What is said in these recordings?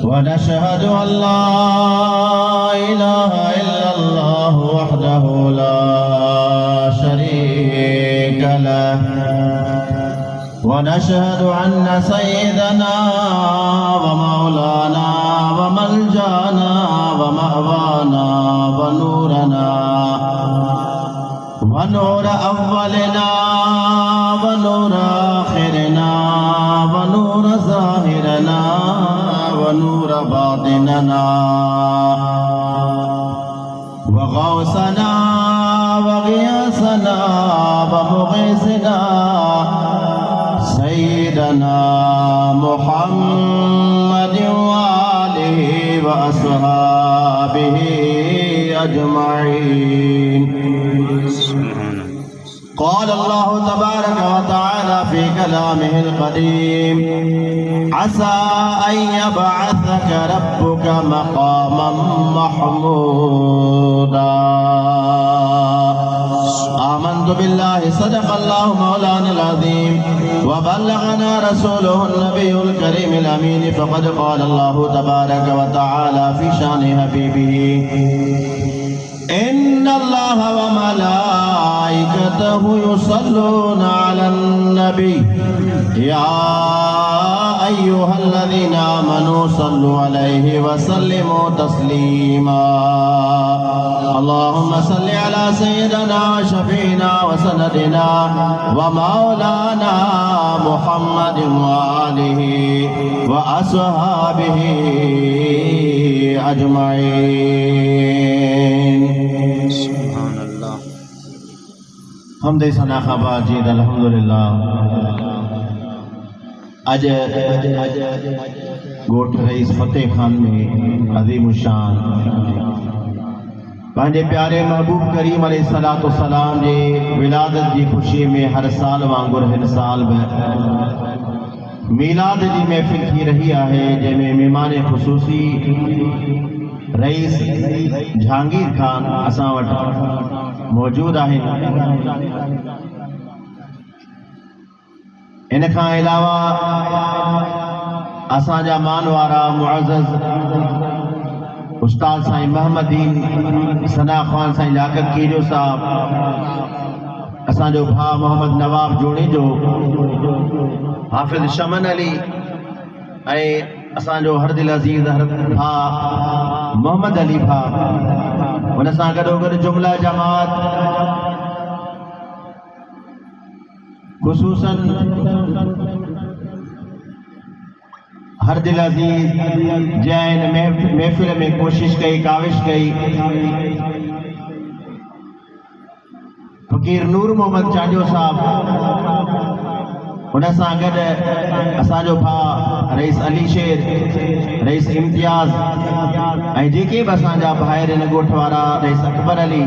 ونشهد أن لا إله إلا الله وحده لا شريك له ونشهد أن سيدنا ومولانا وملجانا ومأوانا ونورنا ونور أولنا ونور آخرنا ونور ظاهرنا ونور باطننا وغوثنا وغياثنا ومغيثنا سيدنا محمد وآله وأصحابه أجمعين. قال الله تبارك وتعالى في كلامه القديم عسى أن يبعثك ربك مقاما محمودا. آمنت بالله صدق الله مولانا العظيم وبلغنا رسوله النبي الكريم الأمين. فقد قال الله تبارك وتعالى في شان حبيبه إن الله وملائكته يصلون على النبي يا أيها الذين آمنوا صلوا عليه وسلموا تسليما. اللهم صل على سيدنا وشفينا وسندنا ومولانا محمد وآله وأصحابه أجمعين. سبحان الله. حمد سنا خباجید الحمدللہ. आज गोठ रईस फतेह खान में अज़ीम शान पंहिंजे प्यारे महबूब करीम अलैहिस्सलातु वस्सलाम जे विलादत जी ख़ुशी में हर साल वांगुर हिन साल भी मीलाद जी महफ़िल थी रही है, जंहिंमें मेहमान ख़ुसूसी रईस जहांगीर खान असां वटि मौजूद आहिनि। इन खां अलावा असांजा मान वारा मुअज़्ज़ज़ उस्ताद साईं मोहम्मदीन सना ख़ान साईं लियाक़त कीजो साहब, असांजो भाउ मोहम्मद नवाब जोड़ी जो, हाफ़िज़ शमन अली ऐं असांजो हरदिल अज़ीज़ भाउ मोहम्मद अली भाउ, हुन सां गॾोगॾु जुमला जमात खुसूसन हरदिल अज़ीज़ जैन महफ़िल में कोशिश कई, काविश कई। फ़कीर नूर मोहम्मद चांडियो साहब, हुन सां गॾु असांजो भाउ रईस अली शेर, रईस इम्तियाज़ ऐं जेके बि असांजा भाइर आहिनि ॻोठ वारा, रईस अकबर अली,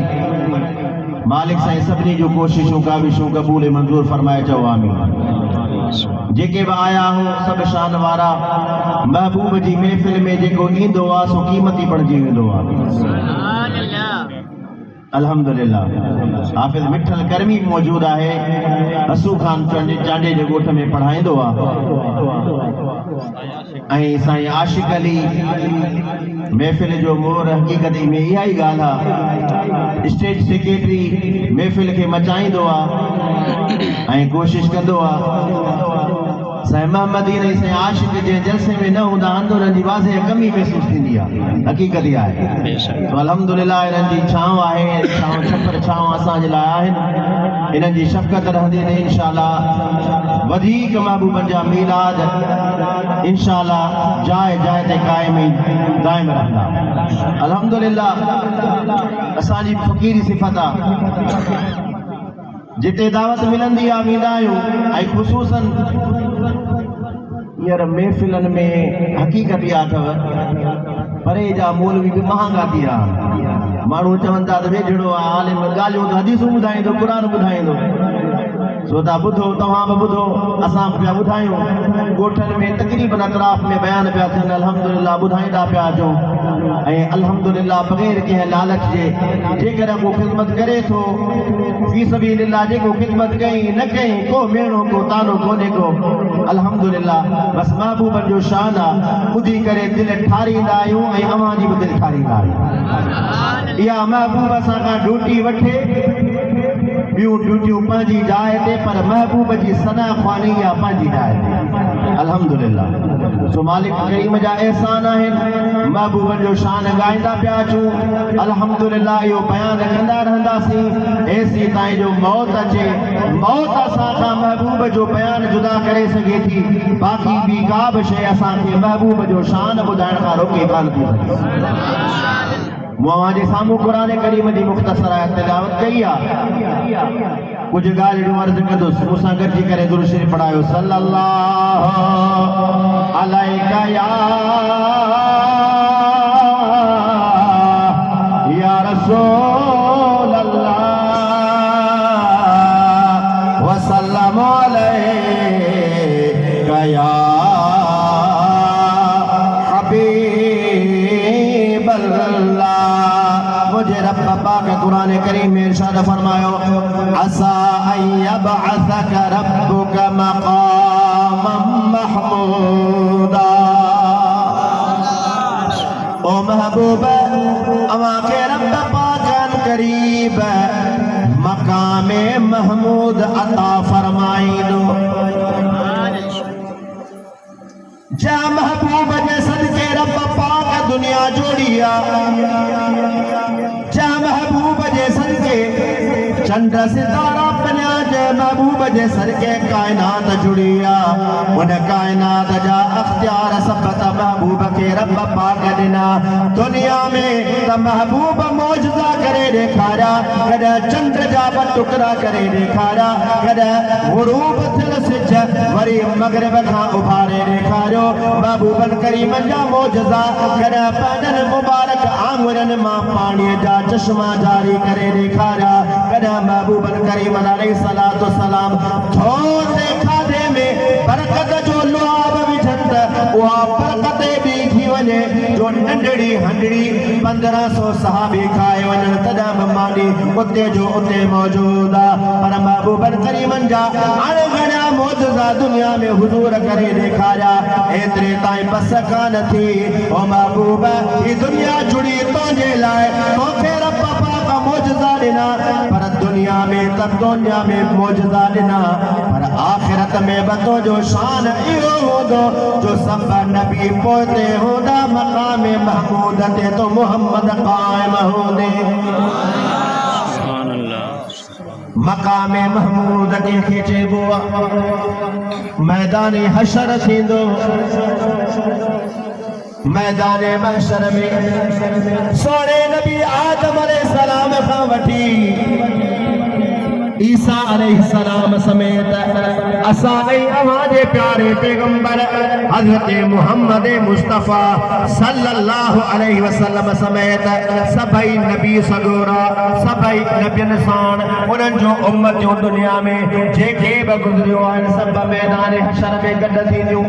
मालिक साईं सभिनी जूं कोशिशूं काविशूं क़बूल मंज़ूर फरमाए चओ आमीन। जेके भी आया हो सब शान वारा, महबूब जी महफिल में जेको ईंदो आहे सो क़ीमती बणिजी वेंदो आहे। अल्हम्दुलिल्लाह। हाफ़िज़ मिठल करमी मौजूद है, हसू खान चांडे जे ॻोठ में पढ़ाईंदो आहे, ऐं साईं आशिक अली महफिल जो मोर। हक़ीक़त में इहा ई ॻाल्हि आहे, स्टेट सेक्रेटरी महफिल खे मचाईंदो आहे ऐं कोशिश कंदो आहे। साईं मोहम्मदीन ऐं साईं आशिक जे जलसे में न हूंदा आंदोलन जी वाज़े कमी महसूस थींदी आहे। हक़ीक़त इहा आहे। तो अल्हम्दुलिल्लाह इन्हनि जी छांव आहे, छांव छपर छांव असांजे लाइ आहिनि। इन्हनि जी शफ़क़त रहंदी न इंशाअल्लाह वधीक महबूबनि जा मीलाद इंशाअल्लाह जाए जाए ते क़ाइम दाइम रहंदा। अल्हम्दुलिल्लाह असांजी फ़क़ीरी सिफ़त आहे, जिते दावत मिलंदी आहे वेंदा आहियूं। ऐं ख़ुसूसन हींअर महफ़िलनि में हक़ीक़त इहा अथव, परे जा मौलवी बि महांगा थी रहा। माण्हू चवनि था त वेझड़ो आहे, आलिम ॻाल्हियूं त हदीसूं ॿुधाईंदो, क़ुर ॿुधाईंदो, सो ता बुधो तव्हां बि बुधो असां पिया ॿुधायूं ॻोठनि में तक़रीबन अतराफ़ में बयान पिया थियनि अल्हम्दुलिल्लाह ॿुधाईंदा पिया अचूं ऐं अल्हम्दुलिल्लाह बग़ैर कंहिं लालच जे जेकर को ख़िदमत करे थो फी सबीलिल्लाह जेको ख़िदमत कई न कई को मेणो को तानो कोन्हे को अल्हम्दुलिल्लाह बस महबूबनि जो शान आहे ॿुधी करे दिलि ठारींदा आहियूं ऐं अव्हां जी बि दिलि ठारींदा आहियूं इहा महबूब असां खां ड्यूटी वठे ॿियूं ड्यूटियूं पंहिंजी जाइ ते पर महबूब जी सना ख़्वानी आहे पंहिंजी जाइ ते अल्हम्दुलिल्लाह सो मालिक करीम जा एहसान आहिनि महबूबनि जो शान ॻाईंदा पिया अचूं अल्हम्दुलिल्लाह इहो बयान कंदा रहंदासीं एसी ताईं जो मौत अचे मौत असां खां महबूब जो बयान जुदा करे सघे थी बाक़ी ॿी का बि शइ असांखे महबूब जो शान ॿुधाइण खां रोके कान थी सघे मुआं जे साम्हूं क़ुरान करीम जी मुख़्तसर तिलावत कई आहे कुछ ॻाल्हियूं अर्ज़ कंदुसि मूंसां गॾिजी करे दुरूद शरीफ़ पढ़ायो सल्लल्लाहु अलैका या रसूल अल्लाह व सल्लम अलैका या मुझे रब पाक कुरान करीम में इरशाद फरमायो असा अयबअसक रब्बुक मकामम महमूदा ओ महबूब अवा के रब पाक करीब मकाम महमूद अता फरमाइदो जा महबूब जे सदके रब पाक दुनिया जोड़िया जा महबूब जे सदके चंद्र सितारा बनिया जे महबूब जे सदके कायनात जुड़िया उन कायनात जा अख्तियार सब त महबूब के रब पाक दिना दुनिया में त महबूब मौजज़ा करे ॾेखारिया कॾहिं चंद्र जा ब टुकड़ा करे ॾेखारिया कॾहिं गुरूब थियल सिज वरी मगरिब खां उभारे ॾेखारियो महबूबन करीमन जा मौजज़ा कॾहिं पंहिंजनि मुबारक आंगुरनि मां पाणीअ जा चश्मा जारी करे ॾेखारिया कॾहिं महबूबन करीमन अलैहिस्सलातु वस्सलाम थोरे खाधे में बरकत जो लुआब विझनि त उहा बरकत बि थी वञे जो नंढड़ी हंढड़ी 1500 सहाबी खाए वञनि तॾहिं बि मानी उते जो उते मौजूद आहे पर महबूबन करीमन जा अणगणिया मौजज़ा दुनिया में हुजूर करे ॾेखारिया एतिरे ताईं बस कान थी ओ महबूब ही दुनिया जुड़ी तुंहिंजे लाइ तोखे रब पाक मौजज़ा ॾिना पर दुनिया में मौजज़ा ॾिना पर आखिरत में बतो जो शान इहो हूंदो जो सब नबी पोते हूंदा मक़ाम महमूद ते तो मोहम्मद क़ाइम हूंदे मक़ाम महमूद के चइबो आहे मैदान हशर थींदो मैदान महशर में सोने नबी आदम अलैहिस्सलाम खां वठी ईसा अलैहिस्सलाम समेत असां ऐं अव्हां जे प्यारे पैगंबर हज़रत मुहम्मद मुस्तफ़ा सल्लल्लाहु अलैहि वसल्लम समेत सभई नबी सगोरा सभई नबियन साण उन्हनि जो उम्मतियूं दुनिया में जेके बि गुज़रियो आहिनि सभु मैदान हशर में गॾु थींदियूं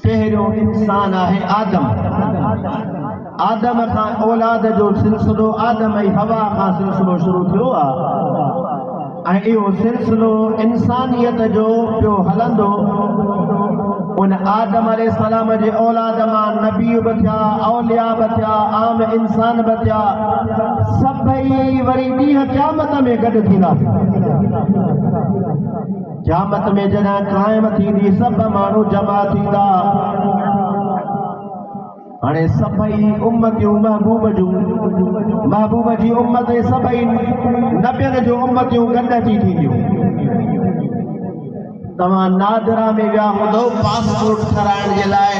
पहिरियों इंसान आहे आदम आदम खां औलाद जो सिलसिलो आदम ऐं हवा खां सिलसिलो शुरू थियो आहे ऐं इहो सिलसिलो इंसानियत जो पियो हलंदो उन आदम अलैहिस्सलाम जे औलाद मां नबी बि थिया औलिया बि थिया आम इंसान बि थिया सभई वरी ॾींहं क़यामत में गॾु थींदा क़यामत में जॾहिं क़ाइम थींदी सभु माण्हू जमा थींदा हाणे सभई उम्मतियूं महबूब जी उम्मत सभई नबियनि जो उम्मतियूं गॾु थी थींदियूं तव्हां नादरा में विया हूंदो पासपोर्ट ठाराइण जे लाइ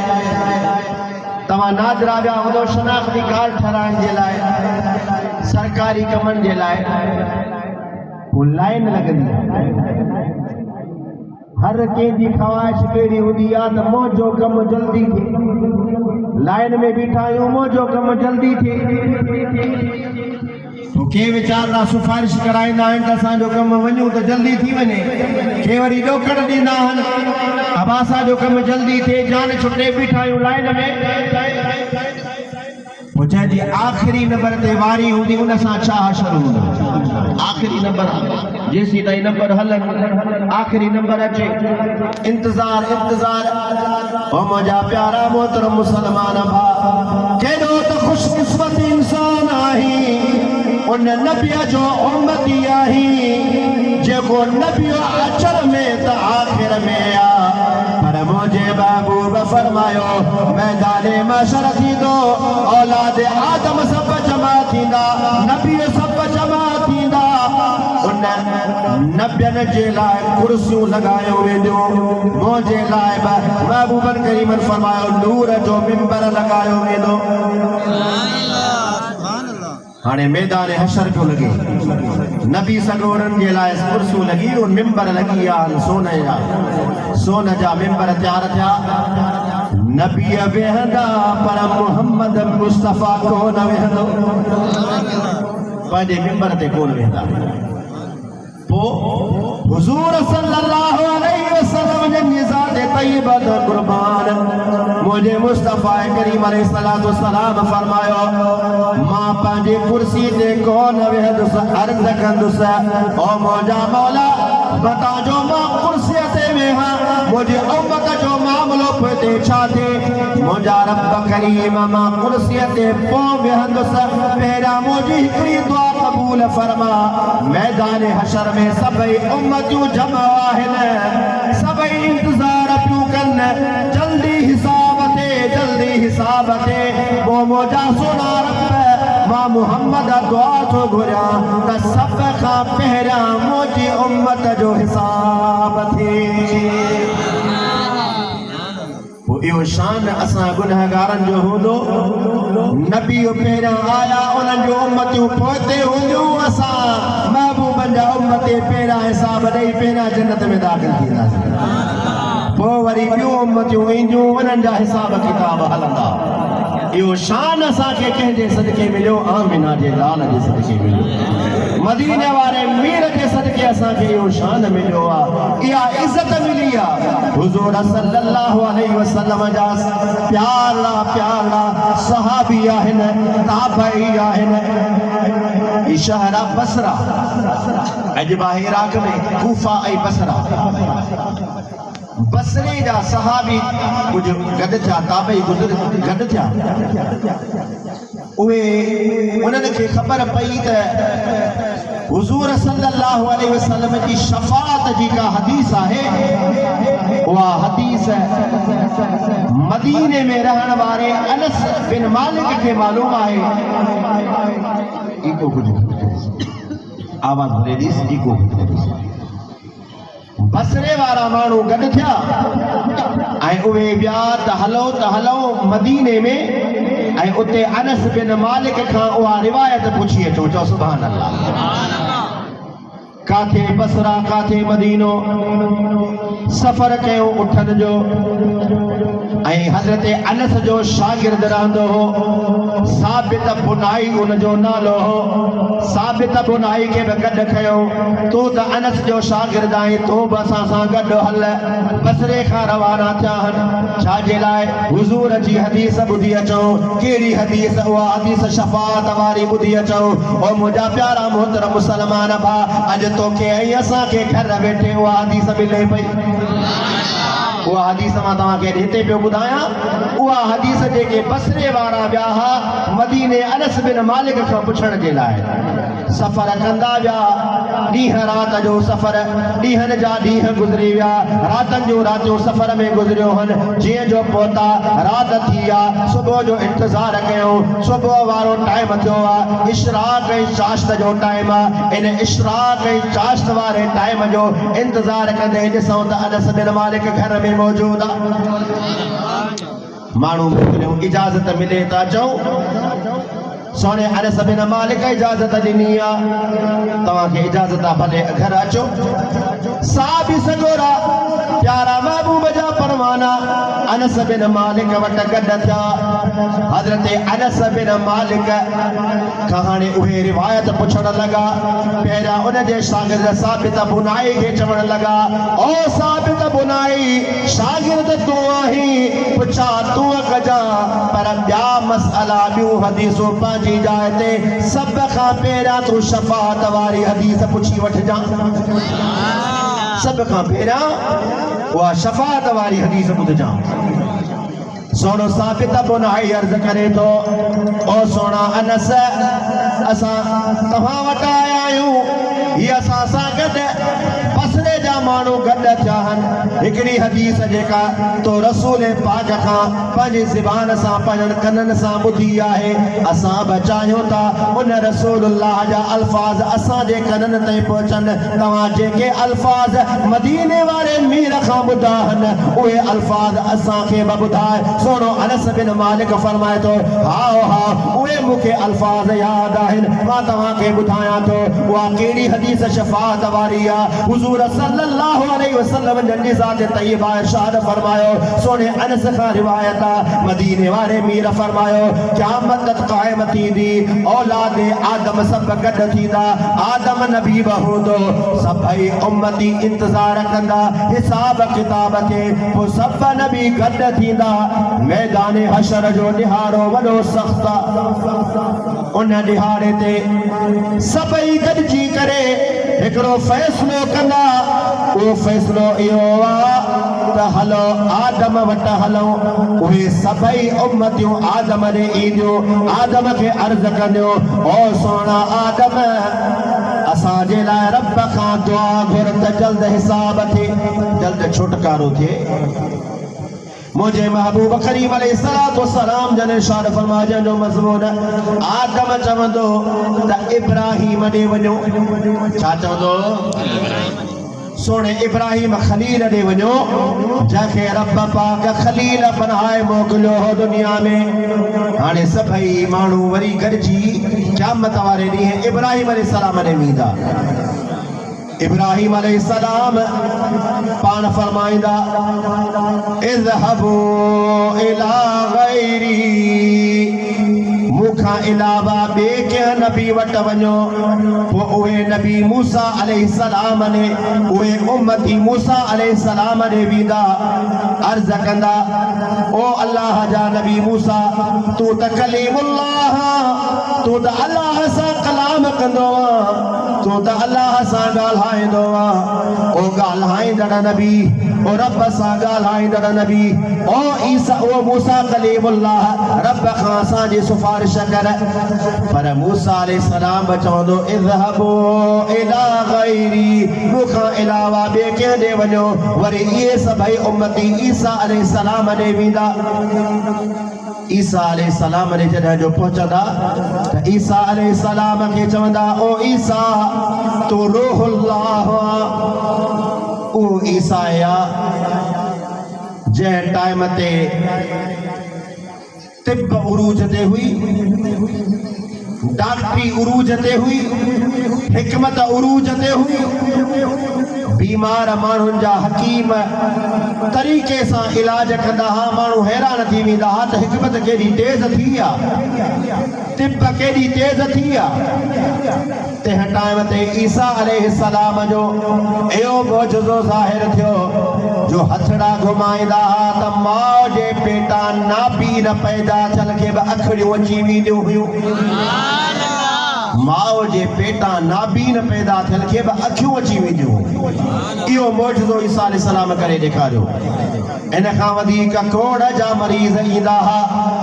तव्हां नादरा विया हूंदो शनाख्ती कार्ड ठाराइण जे लाइ सरकारी कमनि जे लाइ पोइ लाइन लॻंदी हर कंहिंजी ख़्वाहिश कहिड़ी हूंदी आहे त मुंहिंजो कमु जल्दी थिए लाइन में बीठा आहियूं मुंहिंजो कमु जल्दी थिए तो के वीचारा सिफारिश कराईंदा आहिनि त असांजो कमु वञूं त जल्दी थी वञे, के वरी ॾोकड़ ॾींदा आहिनि अब असांजो कमु जल्दी थिए, जान छुटे बीठा आहियूं लाइन में। पोइ जंहिंजी आख़िरी नंबर ते वारी हूंदी उन सां छा शुरू हूंदो, आख़िरी नंबर जेसीं ताईं नंबर हलनि आख़िरी नंबर अचे, इंतज़ार इंतज़ार। ओ मुंहिंजा प्यारा मोहतरम मुसलमान भाउ, केॾो त ख़ुशकिस्मत इंसान आहीं, उन नबीअ जो उम्मती आहीं जेको नबीअ अचर में त आख़िर में आ, पर मुंहिंजे महबूब फरमायो मैदाने महशर थींदो, औलाद आदम सब जमा थींदा, नबी सब जमा थींदा, उन नबियनि जे लाइ कुर्सियूं लॻायो वेंदियूं, मुंहिंजे लाइ महबूबन करीमन फरमायो नूर जो मिंबर लॻायो वेंदो। हाणे मैदान हशर पियो लॻे, नबी सगोरनि जे लाइ कुर्सियूं लॻी और मिंबर लॻी आहे सोन जा, सोन जा मिंबर तयार थिया, नबी वेहंदा पर मोहम्मद मुस्तफ़ा कोन वेहंदो, पंहिंजे मिंबर ते कोन वेहंदा। पोइ हुज़ूर सल्लल्लाहु अलैहि वसल्लम जी ज़ात तय्यबा ते कुर्बान मुंहिंजे मुस्तफ़ा करीम अलैहिस्सलातु वस्सलाम फरमायो मां पंहिंजी कुर्सी ते कोन वेहंदुसि, अर्ज़ कंदुसि ओ मुंहिंजा मौला बता जो मां कुर्सी ते वेहां, मुंहिंजी उम्मत जो मामलो पियो छा थिए, मुंहिंजा रब करीम मां कुर्सी ते पोइ वेहंदुसि, पहिरियां मुंहिंजी हिकिड़ी दुआ क़बूल फरमा। मैदान हशर में सभई उम्मतियूं जमा आहिनि, सभई इंतज़ार पियूं कनि जल्दी हिसाब ते, जल्दी हिसाब ते। पोइ मुंहिंजा सोना रब मां मुहम्मद दुआ थो घुरियां त सभ खां पहिरियां मुंहिंजी उम्मत जो हिसाब थिए। इहो शान असां गुनहगारनि जो हूंदो, नबी पहिरियां आया उन्हनि जो उम्मतियूं पोइते हूंदियूं, असां महबूबनि जा उम्मत पहिरियां हिसाब ॾेई पहिरियां जन्नत में दाख़िल थींदासीं, पोइ वरी ॿियूं उम्मतियूं ईंदियूं उन्हनि जा हिसाब किताब हलंदा। इहो शान असांखे कंहिंजे सदके मिलियो, आमिना जे लाल जे सदके मिलियो, मदीने वारे मीर जे सदके असांखे इहो शान मिलियो आहे, इहा इज़त मिली आहे। हुज़ूर सल्लल्लाहु अलैहि वसल्लम जा प्यारा प्यारा सहाबी आहिनि, ताबई आहिनि। ई शहर आहे बसरा, अॼु बि इराक में कूफा ऐं बसरा, बसरे जा सहाबी कुछ गॾु थिया, ताबई गॾु थिया, उहे उन्हनि खे ख़बर पई त हुज़ूर सल्लल्लाहु अलैहि वसल्लम जी शफ़ाअत जी का हदीस आहे, उहा हदीस मदीने में रहण वारे अनस बिन मालिक खे मालूम आहे। इको कुझु आवाज़ भरे ॾिस, इको बसरे वारा माण्हू गॾु थिया ऐं उहे विया त हलो मदीने में, ऐं उते अनस बिन मालिक खां उहा रिवायत पुछी अचो, चओ सुभान अल्लाह। काथे बसरा काथे मदीनो, सफ़र कयो उठनि जो, ऐं हज़रत अनस जो शागिर्द रहंदो हो, साबित बुनाई उनजो नालो हो। साबित बुनाई खे बि गॾु कयो, तूं त अनस जो शागिर्द आहीं, तूं बि असां सां गॾु हल। बसरे खां रवाना थिया आहिनि, छाजे लाइ? हुज़ूर जी हदीस ॿुधी अचो। कहिड़ी हदीस? उहा हदीस शफ़ाअत वारी ॿुधी अचो। ओ मुंहिंजा प्यारा मोहतरम मुसलमान भाउ, अॼु तोखे ऐं असांखे घर वेठे उहा हदीस मिले पई। उहा हदीस मां तव्हांखे हिते पियो ॿुधायां, उहा हदीस जेके बसरे वारा विया हुआ मदीने अनस बिन मालिक खां पुछण जे लाइ, सफ़र कंदा विया, ॾींहं राति जो सफ़र, ॾींहंनि जा ॾींहं गुज़री विया, रातनि जो रातियूं सफ़र में गुज़रियो आहिनि। जीअं जो पहुता राति थी आहे, सुबुह जो इंतज़ारु कयूं, सुबुह वारो टाइम थियो आहे, इशराक ऐं चाश्त जो टाइम आहे। इन इशराक ऐं चाश्त वारे टाइम जो इंतज़ारु कंदे ॾिसूं त अनस बिन मालिक घर में मौजूद आहे। माण्हू मोकिलियो, इजाज़त मिले त अचूं। सोने अनस बिन मालिक इजाज़त ॾिनी आहे, तव्हांखे इजाज़त आहे, भले घर अचो। साहबी सगोरा प्यारा महबूब जा परवाना अनस बिन मालिक वट गड था। हजरत अनस बिन मालिक कहानी उहे रिवायत पुछण लगा। पहिरियां उन जे शागिर्द साबित बुनाई खे चवण लगा, ओ साबित बुनाई शागिर्द तूं आहीं, पुछा तूं कजा, पर ॿिया मसइला ॿियूं हदीसूं पंहिंजी जाइ ते। सभ खां पहिरियां तूं शफ़ाअत वारी हदीस पुछी वठजां। सभ खां पहिरियां उहा शफ़ाअत वारी हदीस ॿुधजां। सोनो साबित बुनाई अर्ज़ करे थो, ओ सोना अनस, असां तव्हां वटि आया आहियूं, हीअ असां सां गॾु बसरे जा माण्हू गॾु थिया आहिनि। हिकिड़ी हदीस जेका तो रसूल पाक खां पंहिंजी ज़बान सां पंहिंजनि कननि सां ॿुधी आहे, असां बि चाहियूं था उन रसूलुल्लाह जा अल्फाज़ असांजे कननि ताईं पहुचनि। तव्हां जेके अल्फाज़ मदीने वारे मीर खां ॿुधा आहिनि, उहे अल्फाज़ असांखे बि ॿुधाए। सोनो अनस बिन मालिक फरमाए थो, हा उहे मूंखे अल्फाज़ यादि आहिनि, मां तव्हांखे ॿुधायां थो। उहा कहिड़ी हदीस शफ़ाअत वारी आहे? हुज़ूर सल्लल्लाहु अलैहि वसल्लम जंहिंजी ज़ात तय्यबा इरशाद फरमायो, सोने अनस खां रिवायत आहे, मदीने वारे मीर फरमायो, क़यामत क़ाइम थींदी, औलाद आदम सब गॾु थींदा, आदम नबी बि हूंदो, सभई उम्मती इंतज़ार कंदा हिसाब किताब खे, पोइ सभ नबी गॾु थींदा। मैदान हशर जो ॾिहाड़ो वॾो सख़्त आहे। उन ॾिहाड़े ते सभई गॾिजी करे हिकिड़ो फ़ैसिलो कंदा। उहो फ़ैसिलो इहो आहे त हलो आदम वटि हलूं। उहे सभई उम्मतियूं आदम ॾे ईंदियूं, आदम खे अर्ज़ कंदियूं, ओ सोना आदम, असांजे लाइ रब खां दुआ घुर त जल्द हिसाब थिए, जल्द छुटकारो थिए। मुझे महबूब करीम अलैहिस्सलातु वस्सलाम जन इरशाद फरमाया, जंहिंजो मज़मून आदम चवंदो त इब्राहिम ॾे वञो। छा चवंदो? सोने इब्राहिम खलील ॾे वञो, जंहिंखे रब पाक खलील बनाए मोकिलियो हो दुनिया में। हाणे सभई माण्हू वरी गॾिजी क़यामत वारे ॾींहुं इब्राहिम अलैहिस्सलाम ॾे वेंदा। इब्राहिम अलैहिस्सलाम पाण फरमाईंदा, इज़हबू इला गैरी, मूंखां अलावा ॿिए कंहिं नबी वटि वञो। पोइ उहे नबी मूसा अलैहिस्सलाम ने उहे उम्मती मूसा अलैहिस्सलाम ॾे वेंदा, अर्ज़ कंदा, ओ अल्लाह जा नबी मूसा, तूं त कलीमुल्लाह, तूं त अल्लाह सां कलाम कंदो आहे, तूं त अल्लाह सां ॻाल्हाईंदो आहे। ओ ॻाल्हाईंदड़ नबी, ओ रब सां ॻाल्हाईंदड़ नबी, ओ ईसा, ओ मूसा कलीमुल्लाह, रब खां असांजी सिफारिश कर। पर मूसा अलैहिस्सलाम चवंदो, इज़हबू इला गैरी, मूंखां अलावा ॿिए कंहिं ॾे वञो। वरी इहे सभई उम्मती ईसा अलैहिस्सलाम ॾे वेंदा। ईसा अलैहिस्सलाम ॾे जॾहिं जो पहुचंदा त ईसा अलैहिस्सलाम खे चवंदा, ओ ईसा, तू रूहुल्लाह, उहो ईसा जंहिं टाइम ते तिब उरूज ते हुई, डॉक्टरी उरूज ते हुई, हिकमत उरूज ते हुई, बीमार माण्हुनि जा हकीम तरीक़े सां इलाज कंदा हा, माण्हू हैरान थी वेंदा हा त हिकमत केॾी तेज़ थी आहे, तिब केॾी तेज़ थी आहे। तंहिं टाइम ते ईसा अलैहिस्सलाम जो इहो मौजज़ो ज़ाहिर थियो जो हथड़ा घुमाईंदा हा त माउ जे पेटा नाबी न पैदा थियल खे बि अखियूं अची वेंदियूं हुयूं। माउ जे पेटा नाबीन पैदा थियल खे बि अखियूं अची वेंदियूं। इहो मौजज़ो ईसा अलैहिस्सलाम करे ॾेखारियो। इन खां वधीक कोड़ जा मरीज़ ईंदा हा,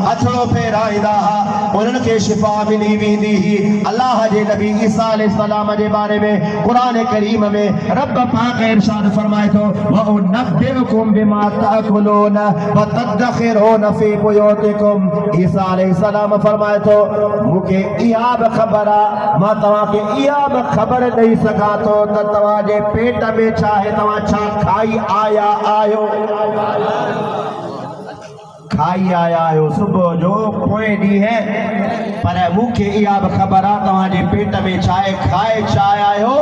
हथड़ो फेराईंदा हा, उन्हनि खे शिफ़ा मिली वेंदी हुई। अल्लाह जे नबी ईसा अलैहिस्सलाम जे बारे में क़ुरान करीम में रब पाक इरशाद फरमाए थो, व उनब्बिउकुम बिमा ताकुलून व तदखिरून फी बुयूतिकुम। ईसा अलैहिस्सलाम फरमाए थो, मूंखे इहा बि ख़बर आहे, मां तव्हांखे इहा बि ख़बर ॾेई सघां थो त तव्हांजे पेट में छा आहे, तव्हां छा खाई आया आहियो। खाई आया हो सुबह जो पोए डी है पर मुखे इहा बि ख़बर आहे तव्हांजे पेट में चाय खाए चाय आयो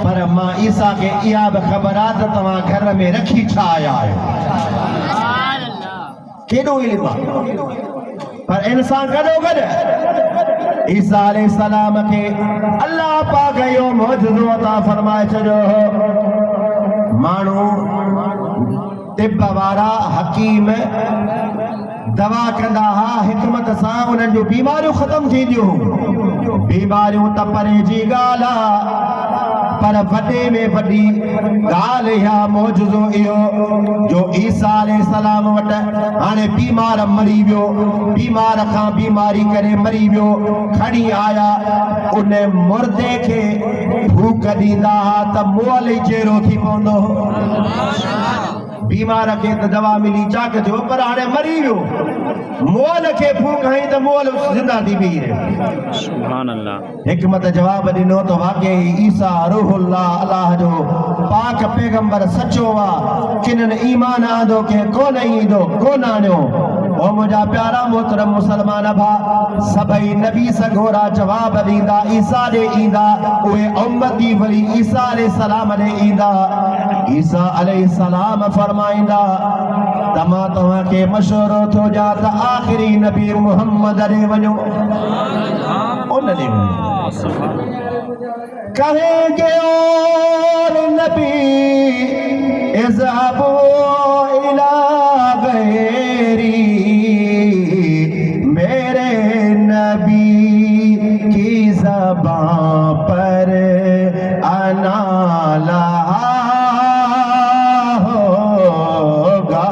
पर मां ईसा के इहा बि ख़बर आहे त तव्हां घर में रखी छा आया आहियो केॾो इल्मु आहे पर इंसान कॾो गॾु ईसा अलैहिस्सलाम के अल्लाह पाक इहो मौजूदो अता फरमाए छॾियो माण्हू तिब वारा हकीम दवा कंदा हा हिकमत सां उन्हनि जूं बीमारियूं ख़त्म थींदियूं बीमारियूं त परे जी ॻाल्हि आहे पर वॾे में वॾी ॻाल्हि इहा मौजूदो इहो जो ईसा अलैहिस्सलाम वटि हाणे बीमार मरी वियो बीमार खां बीमारी करे मरी वियो खणी आया उन मुर्दे खे भूख ॾींदा हा त मुअल ई चेरो थी पवंदो बीमार के तो दवा मिली चाक जो पर हाणे मरी वियो मोल के फूक हई तो मोल जिंदा थी बीह रहियो सुभान अल्लाह हिकमत जवाब ॾिनो तो वाकई ईसा रूहुल्लाह अल्लाह जो पाक पैगंबर सचो वा किनन ईमान आंदो के कोन ईंदो कोन आणियो ओ मुंहिंजा प्यारा मोहतरम मुसलमान भा सभई नबी सगोरा जवाब ॾींदा ईसा ॾे ईंदा उहे उम्मती वरी ईसा अलैहिस्सलाम ॾे ईंदा ईसा अलैहिस्सलाम फरमाईंदा त मां तव्हांखे मशवरो थो ॾियां त आख़िरी नबी मुहम्मद ॾे वञो उन ॾे वञो कहेंगे और नबी इज़हाबू इला गैरी मेरे नबी की ज़बान पर अना लहा होगा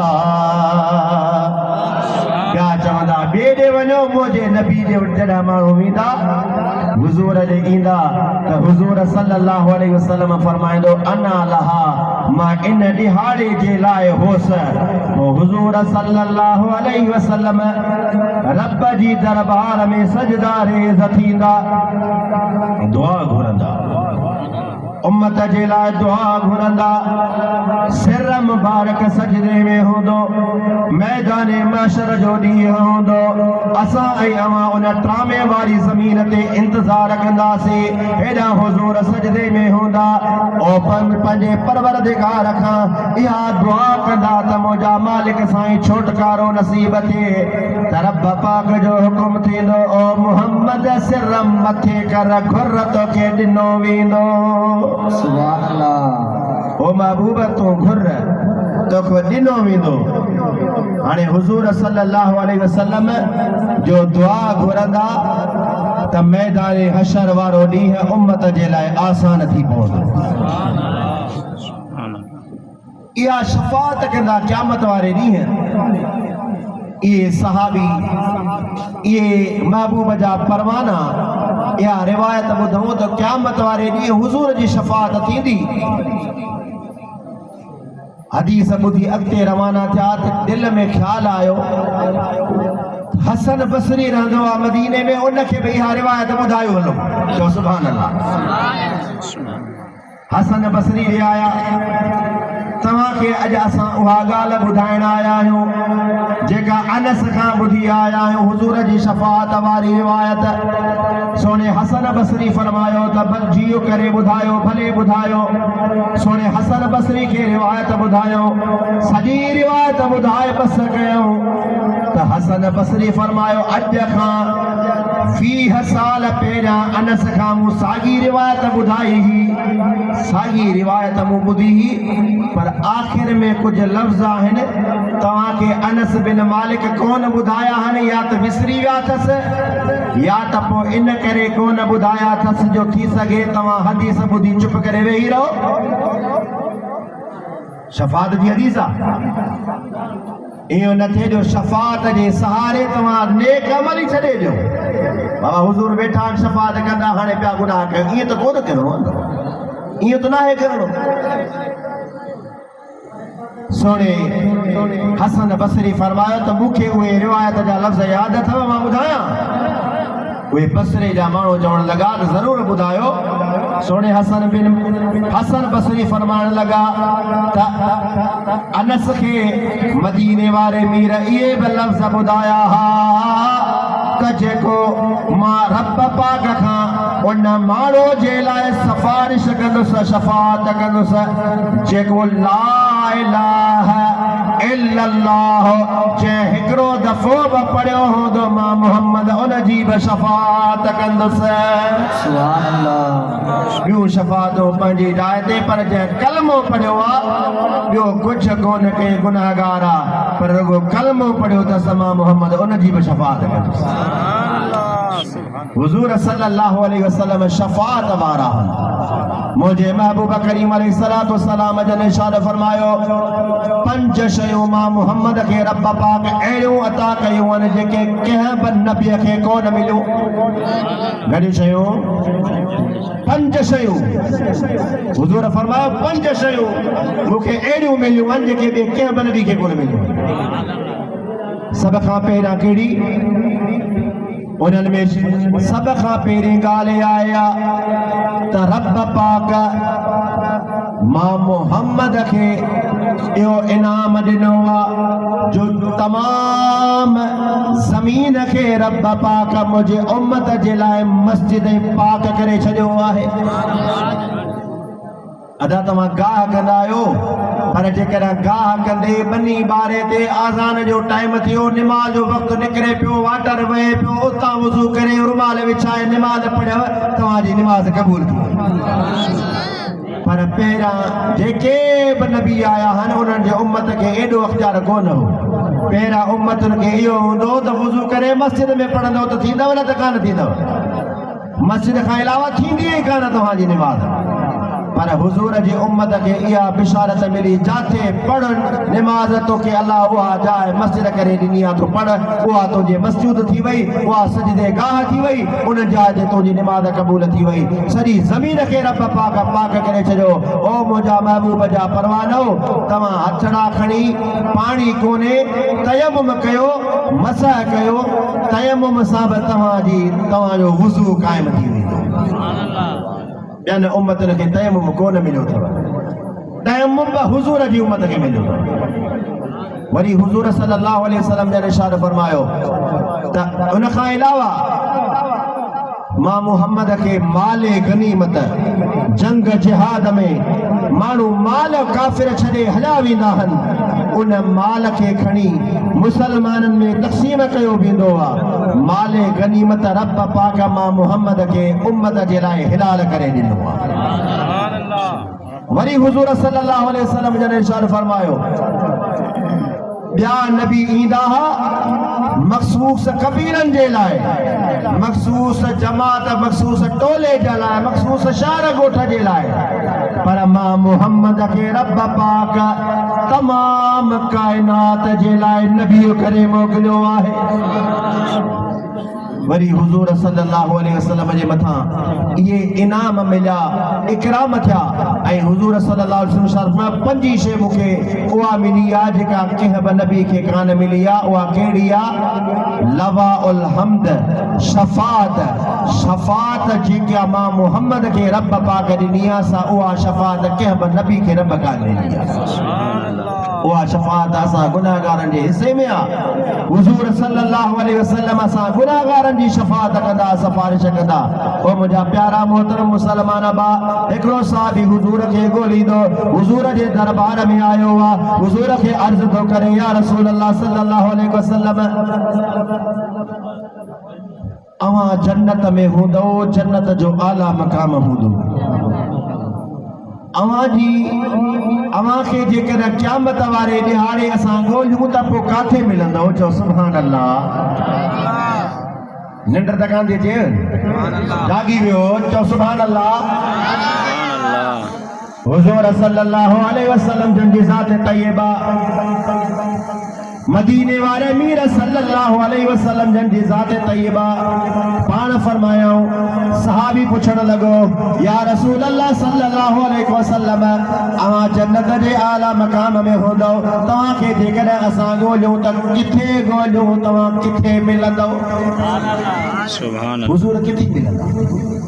क्या चवंदा ॿिए ॾे वञो मुंहिंजे नबी ॾे जॾहिं माण्हू ईंदा हुज़ूर ॾे ईंदा त हुज़ूर सल्लल्लाहु अलैहि वसल्लम फरमाईंदो अना लहा मां इन ॾिहाड़े जे लाइ होसि हुज़ूर सल्लल्लाहु अलैहि वसल्लम रब जी दरबार में सजदा रेज़ थींदा दुआ घुरंदा उम्मत जे लाइ दुआ घुरंदा सिर मुबारक सजदे में हूंदो मैदान महशर जो ॾींहुं हूंदो असां ऐं अवां उन ट्रामे वारी ज़मीन ते इंतज़ार कंदासीं हेॾा हुज़ूर सजदे में हूंदा ओ पंहिंजे परवरदिगार खां इहा दुआ कंदा त मुंहिंजा मालिक साईं छुटकारो नसीब थिए त रब पाक जो हुकुम थींदो ओ मुहम्मद सिर मथे कर घुर तोखे ॾिनो वेंदो सुभान अल्लाह ओ महबूब तूं घुर तोखे ॾिनो वेंदो हाणे हुज़ूर सल्लल्लाहु अलैहि वसल्लम जो दुआ घुरंदा त मैदान हशर वारो ॾींहुं उम्मत जे लाइ आसान थी पवंदो इहा शफ़ाअत कंदा क़यामत वारे ॾींहुं ये सहाबी ये महबूब जा परवाना या रिवायत ॿुधूं त क़यामत वारे ॾींहुं हुज़ूर जी शफ़ाअत थींदी हदीस ॿुधी अॻिते रवाना थिया त दिलि में ख़्यालु आयो हसन बसरी रहंदो आहे मदीने में उनखे बि इहा रिवायत ॿुधायो हलो चओ सुभान अल्लाह हसन बसरी ॾे आया तव्हांखे अॼु असां उहा ॻाल्हि ॿुधाइण आया आहियूं जेका अनस खां ॿुधी आया आहियूं हुज़ूर जी शफ़ाअत वारी रिवायत सोने हसन बसरी फरमायो त बल जियो करे ॿुधायो भले ॿुधायो सोने हसन बसरी खे रिवायत ॿुधायो सॼी रिवायत ॿुधाए बस कयूं त हसन बसरी फरमायो अॼु खां 20 साल पहिरियां अनस खां मूं साॻी रिवायत ॿुधाई हुई साॻी रिवायत मूं ॿुधी हुई पर आख़िर में कुछ लफ़्ज़ आहिनि तव्हांखे अनस बिन मालिक कोन ॿुधाया आहिनि या त विसरी विया अथसि या त पोइ इन करे कोन ॿुधाया अथसि जो थी सघे तव्हां हदीस ॿुधी चुप करे वेही रहो शफ़ाअत जी हदीस आहे इहो न थिए जो शफ़ाअत जे सहारे तव्हां नेक अमल ई छॾे ॾियो बाबा हुज़ूर वेठा आहिनि शफ़ाअत कंदा हाणे पिया गुनाह कयो ईअं त कोन करिणो ईअं त नाहे करिणो सोने हसन बसरी फरमायो त मूंखे उहे रिवायत जा लफ़्ज़ यादि अथव मां ॿुधायां वे बसरे जा माण्हू चवण लगा त ज़रूर ॿुधायो सोने हसन बसरी फरमाइण लगा त अनस खे मदीने वारे मीर इहे बि लफ़्ज़ ॿुधाया हा त जेको मां रब पाक खां उन माण्हू जे लाइ सिफारिश कंदुसि शफ़ाअत कंदुसि जेको ला इलाहा इल्लल्लाह जंहिं हिकिड़ो दफ़ो बि पढ़ियो हूंदो मां मुहम्मद उन जी बि शफ़ाअत कंदुसि सुभान अल्लाह ॿियूं शफ़ाअतूं पंहिंजी जाइ ते पर जंहिं कलमो पढ़ियो आहे ॿियो कुझु कोन कंहिं गुनाहगार आहे पर रुगो कलमो पढ़ियो त मां मुहम्मद उन जी बि शफ़ाअत कंदुसि हुज़ूर सल्लल्लाहु अलैहि वसल्लम शफ़ाअत वारा मुझे महबूब करीम अलैहिस्सलातु वस्सलाम जन इरशाद फरमायो पंज शयूं मां मुहम्मद खे रब पाक अहिड़ियूं अता कयूं आहिनि जेके कंहिं बि नबीअ खे कोन मिलियूं घणियूं शयूं पंज शयूं हुज़ूर फरमायो पंज शयूं मूंखे अहिड़ियूं मिलियूं आहिनि जेके ॿिए कंहिं बि नबी खे कोन मिलियूं सभ खां पहिरियां कहिड़ी उन्हनि में सभ खां पहिरीं ॻाल्हि आहे त रब पाक मां मुहम्मद खे इहो इनाम ॾिनो आहे जो तमाम ज़मीन खे रब पाक मुंहिंजे उम्मत जे लाइ मस्जिद पाक करे छॾियो आहे अदा तव्हां गाह कंदा आहियो पर जेकर गाह कंदे बनी ॿारे ते आज़ान जो टाइम थियो निमाज़ जो वक़्तु निकिरे पियो वाटर वहे पियो उतां वुज़ू करे रुमाल विछाए निमाज़ पढ़ियव तव्हांजी निमाज़ क़बूल थी पर पहिरां जेके बि नबी आया आहिनि उन्हनि जे उम्मत खे एॾो अख़्तियार कोन हो पहिरां उम्मतुनि खे इहो हूंदो त वुज़ू करे मस्जिद में पढ़ंदव त थींदव न त कान थींदव मस्जिद खां अलावा थींदी ई कान तव्हांजी निमाज़ पर हुज़ूर जी उम्मत खे इहा बिशारत मिली जाते पढ़ निमाज़ तोखे अल्लाह उहा जाइ मस्जिद करे ॾिनी आहे तूं पढ़ उहा तुंहिंजी मस्जिद थी वई उहा सजदे गाह थी वई उन जाइ ते तुंहिंजी निमाज़ क़बूल थी वई सॼी ज़मीन खे रब पाक करे छॾियो ओ मुंहिंजा महबूब जा परवानो तव्हां हथड़ा खणी पाणी कोन्हे तयमुम कयो मसह कयो तयमुम सां बि तव्हांजो वुज़ू क़ाइमु थी वेंदो ॿियनि उम्मतुनि खे तयमुम कोन मिलियो अथव तयमुम बि हुज़ूर जी उम्मत खे मिलियो अथव वरी हुज़ूर सल्लल्लाहु अलैहि वसल्लम जन इरशाद फरमायो त उन खां अलावा मां मुहम्मद खे माले गनीमत जंग जिहाद में माण्हू माल काफ़िर छॾे हलिया वेंदा आहिनि उन माल खे खणी मुसलमाननि में तक़सीम कयो वेंदो आहे माले गनीमत रब पाक मां मुहम्मद खे उम्मत जे लाइ हिलाल करे ॾिनो आहे वरी हुज़ूर सल्लल्लाहु अलैहि वसल्लम जन इरशाद फरमायो ॿिया नबी ईंदा हुआ मख़सूस कबीरनि जे लाइ मख़सूस जमात मख़सूस टोले जे लाइ मख़सूस शहर ॻोठ जे लाइ पर मां मुहम्मद खे रब पाक तमाम काइनात जे लाइ नबी करे मोकिलियो आहे वरी हुज़ूर सल्लल्लाहु अलैहि वसल्लम जे मथां इहे इनाम मिलिया इकराम थिया ऐं हुज़ूर सल्लल्लाहु अलैहि वसल्लम पंजी शइ मूंखे उहा मिली आहे जेका कंहिं बि नबी खे कान मिली आहे उहा कहिड़ी आहे लवाउल हम्द शफ़ाअत जेका मां मुहम्मद खे रब पाक ॾिनी आहे सा उहा शफ़ाअत कंहिं बि नबी खे रब कान ॾिनी आहे उहा शफ़ाअत असां गुनाहगारनि जे हिसे में आहे हुज़ूर सल्लल्लाहु अलैहि वसल्लम असां गुनाहगारनि जी शफ़ाअत कंदा सिफारिश कंदा ओ मुंहिंजा प्यारा मोहतरम मुसलमान बा हिकिड़ो साहबी हुज़ूर खे ॻोल्हींदो हुज़ूर जे दरबार में आयो आहे हुज़ूर खे अर्ज़ु थो करे या रसूल अल्लाह सल्लल्लाहु अलैहि वसल्लम अवां जन्नत में हूंदो जन्नत जो आला मक़ाम हूंदो अवां खे जेकर क़यामत वारे ॾिहाड़े असां ॻोल्हियूं त पोइ काथे मिलंदो चओ सुभान अल्लाह निंड त कान थी अचे जागी वियो चओ सुभान अल्लाह हुज़ूर सल्लल्लाहु अलैहि वसल्लम जन जी ज़ात तय्यबा मदीने वाले मीर सल्लल्लाहु अलैहि वसल्लम जन जी ज़ात तय्यबा पान फरमायो सहाबी पुछण लगो या रसूल अल्लाह सल्लल्लाहु अलैहि वसल्लम अहां जन्नत जे आला मकाम में होंदो तवां के जेकॾहिं असां ॻोल्हियूं त किथे ॻोल्हियूं तवां किथे मिलंदो सुभान अल्लाह हुजूर किथे मिलंदा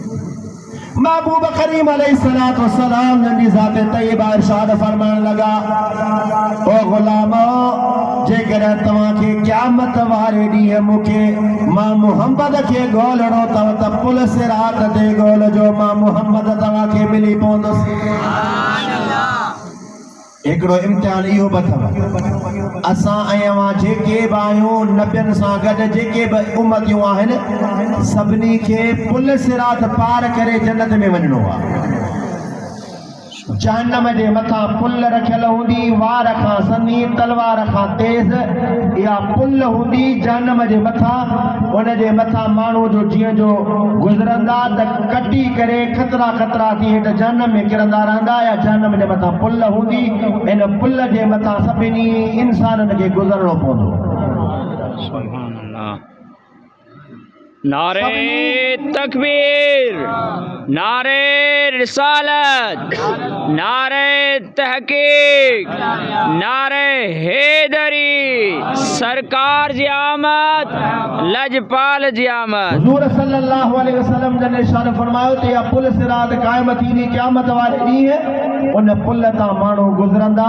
महबूब करीम अलैहिस्सलातु वस्सलाम जन जी ज़ात तय्यबा इरशाद फरमाइण लगा ओ गुलामो जेकॾहिं तव्हांखे क़यामत वारे ॾींहुं मूंखे मां मुहम्मद खे ॻोल्हणो अथव त पुल सिरात ते ॻोल्हजो मां मुहम्मद तव्हांखे मिली पवंदुसि हिकिड़ो इम्तिहान इहो बि अथव असां ऐं अवां जेके बि आहियूं नबियनि सां गॾु जेके बि उम्मतियूं आहिनि सभिनी खे पुल सिरात पार करे जन्नत में वञिणो आहे जहन्नम जे मथां पुल रखियल हूंदी वार खां सनी तलवार खां तेज़ या पुल हूंदी जहन्नम जे मथां उन जे मथां माण्हू जो जीअं जो गुज़रंदा त कटी करे खतरा खतरा थी हेठि जहन्नम में किरंदा रहंदा या जहन्नम जे मथां पुल हूंदी इन पुल जे मथां सभिनी इंसाननि खे गुज़रणो पवंदो सुभान अल्लाह नारे तकबीर नारे रिसालत नारे तहकीक नारे हैदरी सरकार जी आमद लजपाल जी आमद हुजूर सल्लल्लाहु अलैहि वसल्लम ने इरशाद फरमायो त या पुल सिरात क़ाइम थींदी क़यामत वारे ॾींहुं उन पुल तां माण्हू गुज़रंदा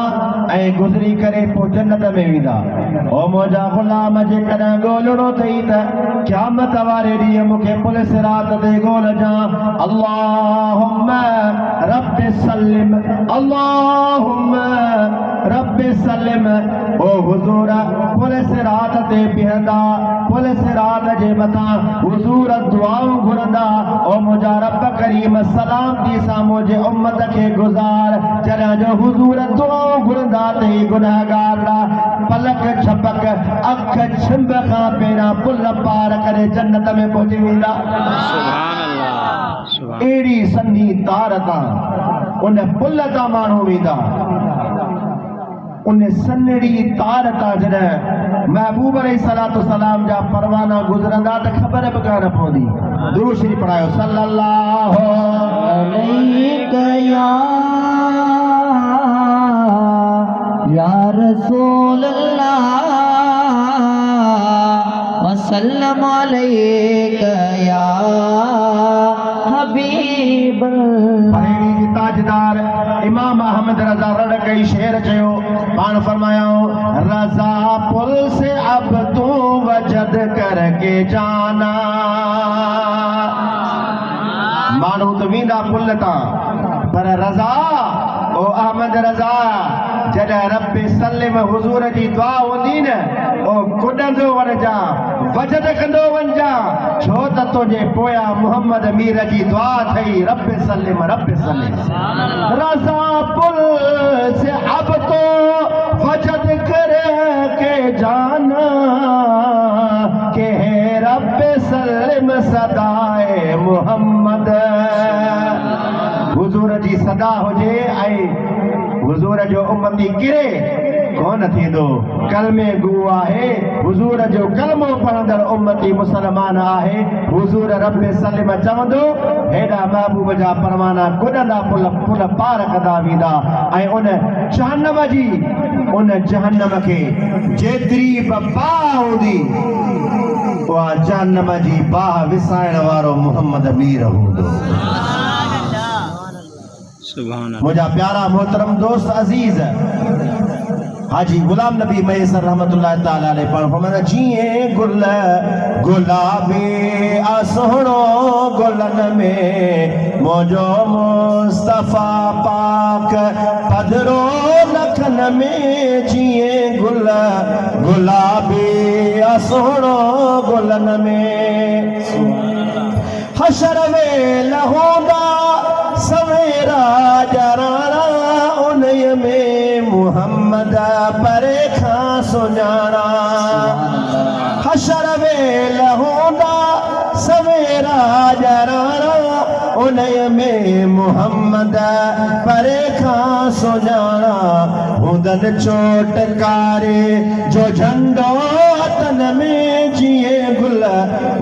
ऐं गुज़री करे पोइ जन्नत में वेंदा ओ मुंहिंजा ग़ुलाम जेकॾहिं ॻोल्हणो अथई त क़यामत वारे ॾींहुं मूंखे पुल सिरात ते ॻोल्हजां अल्लाहुम्मा रब्बि सल्लिम अल्लाहुम्मा रब्बि सल्लिम ओ हुजूर पुल सिरात ते बीहंदा पुल सिरात जे मथां हुजूर दुआऊं घुरंदा ओ मुंहिंजा रब करीम सलामती सां मुंहिंजे उम्मत खे गुज़ार जॾहिं जो हुजूर दुआऊं घुरंदा त ही गुनहगार पलक झपक अख छिंब खां पहिरियां पुल पार करे जन्नत में पहुची वेंदा सुभान अल्लाह अहिड़ी सन्ही तार तां उन पुल तां माण्हू वेंदा उन सन्हड़ी तार तां जॾहिं महबूब अलैहिस्सलातु वस्सलाम जा परवाना गुज़रंदा त ख़बर बि कान पवंदी दुरूद शरीफ पढ़ायो सल्लल्लाहु अलैहि या रसूल अल्लाह वसल्लम अलैका या हबीब बरेली जी ताजदार इमाम अहमद रज़ा रड़ कई शेर चयो पान फरमायो रज़ा पुल से अब तू वजद करके जाना माण्हू त वेंदा पुल तां पर रज़ा ओ अहमद रज़ा जॾहिं रब सल्लम हुजूर जी दुआ हूंदी न ओ कुॾंदो वञजा वजद कंदो वञजा छो त तुंहिंजे पोयां मुहम्मद मीर जी दुआ अथई रब सल्लम रज़ा पुल से अब तो वजद करके जाना के रब सल्लम सदाए मुहम्मद हुजूर जी सदा हुजे ऐं हुजूर जो उम्मती किरे कोन थींदो कलमे गू आहे हुजूर जो कलमो पढ़ंदड़ उम्मती मुसलमान आहे हुजूर रब सल्लम चवंदो हेॾा महबूब जा परवाना कुॾंदा पुल पुल पार कंदा वेंदा ऐं उन जहन्नम खे जेतिरी बि बाह हूंदी उहा जहन्नम जी बाह विसाइण वारो मुहम्मद मीर हूंदो मुझा प्यारा मोहतरम दोस्त अजीज हाजी गुलाम नबी मैसर रहमतुल्लाह ताला अलैहि पर फरमाया जिए गुल गुलाबी असहणो गुलन में मोजो मुस्तफा पाक पधरो लखन में जिए गुल गुलाबी असहणो गुलन में हशर में लहोंदा सवेरा जराना उन्हीं में मुहम्मद परे खां सुञाणा हशर में लहोंदा सवेरा जराना उन्हें में मुहम्मद परे खां सुञाणा हुंदन चोटकारे जो झंडो हथन में जिए गुल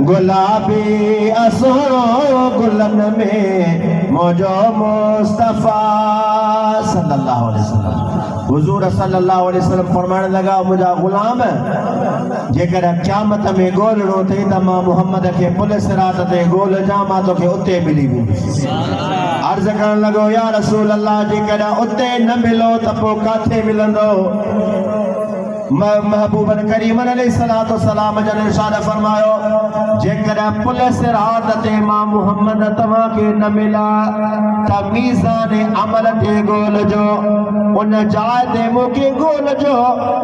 गुलाबी असोरो गुलन में मौजो मुस्तफा सल्लल्लाहु अलैहि वसल्लम। हुजूर सल्लल्लाहु अलैहि वसल्लम फरमाने लगा मुझा गुलाम जेकर क़यामत में गोलणो थे त मां मुहम्मद के पुलिस रात ते गोल जामा तो के उते मिली वेंदी। अर्ज करण लॻो या रसूल अल्लाह जेकर उते न मिलो त पोइ काथे मिलंदो। महबूबन करीमन अलैहिस्सलातु वस्सलाम जन इरशाद फरमायो जेकर पुलिस रात ते मां मुहम्मद तव्हां के न मिला त मीज़ान अमल ते गोल जो उन जाइ ते मूंखे गोल जो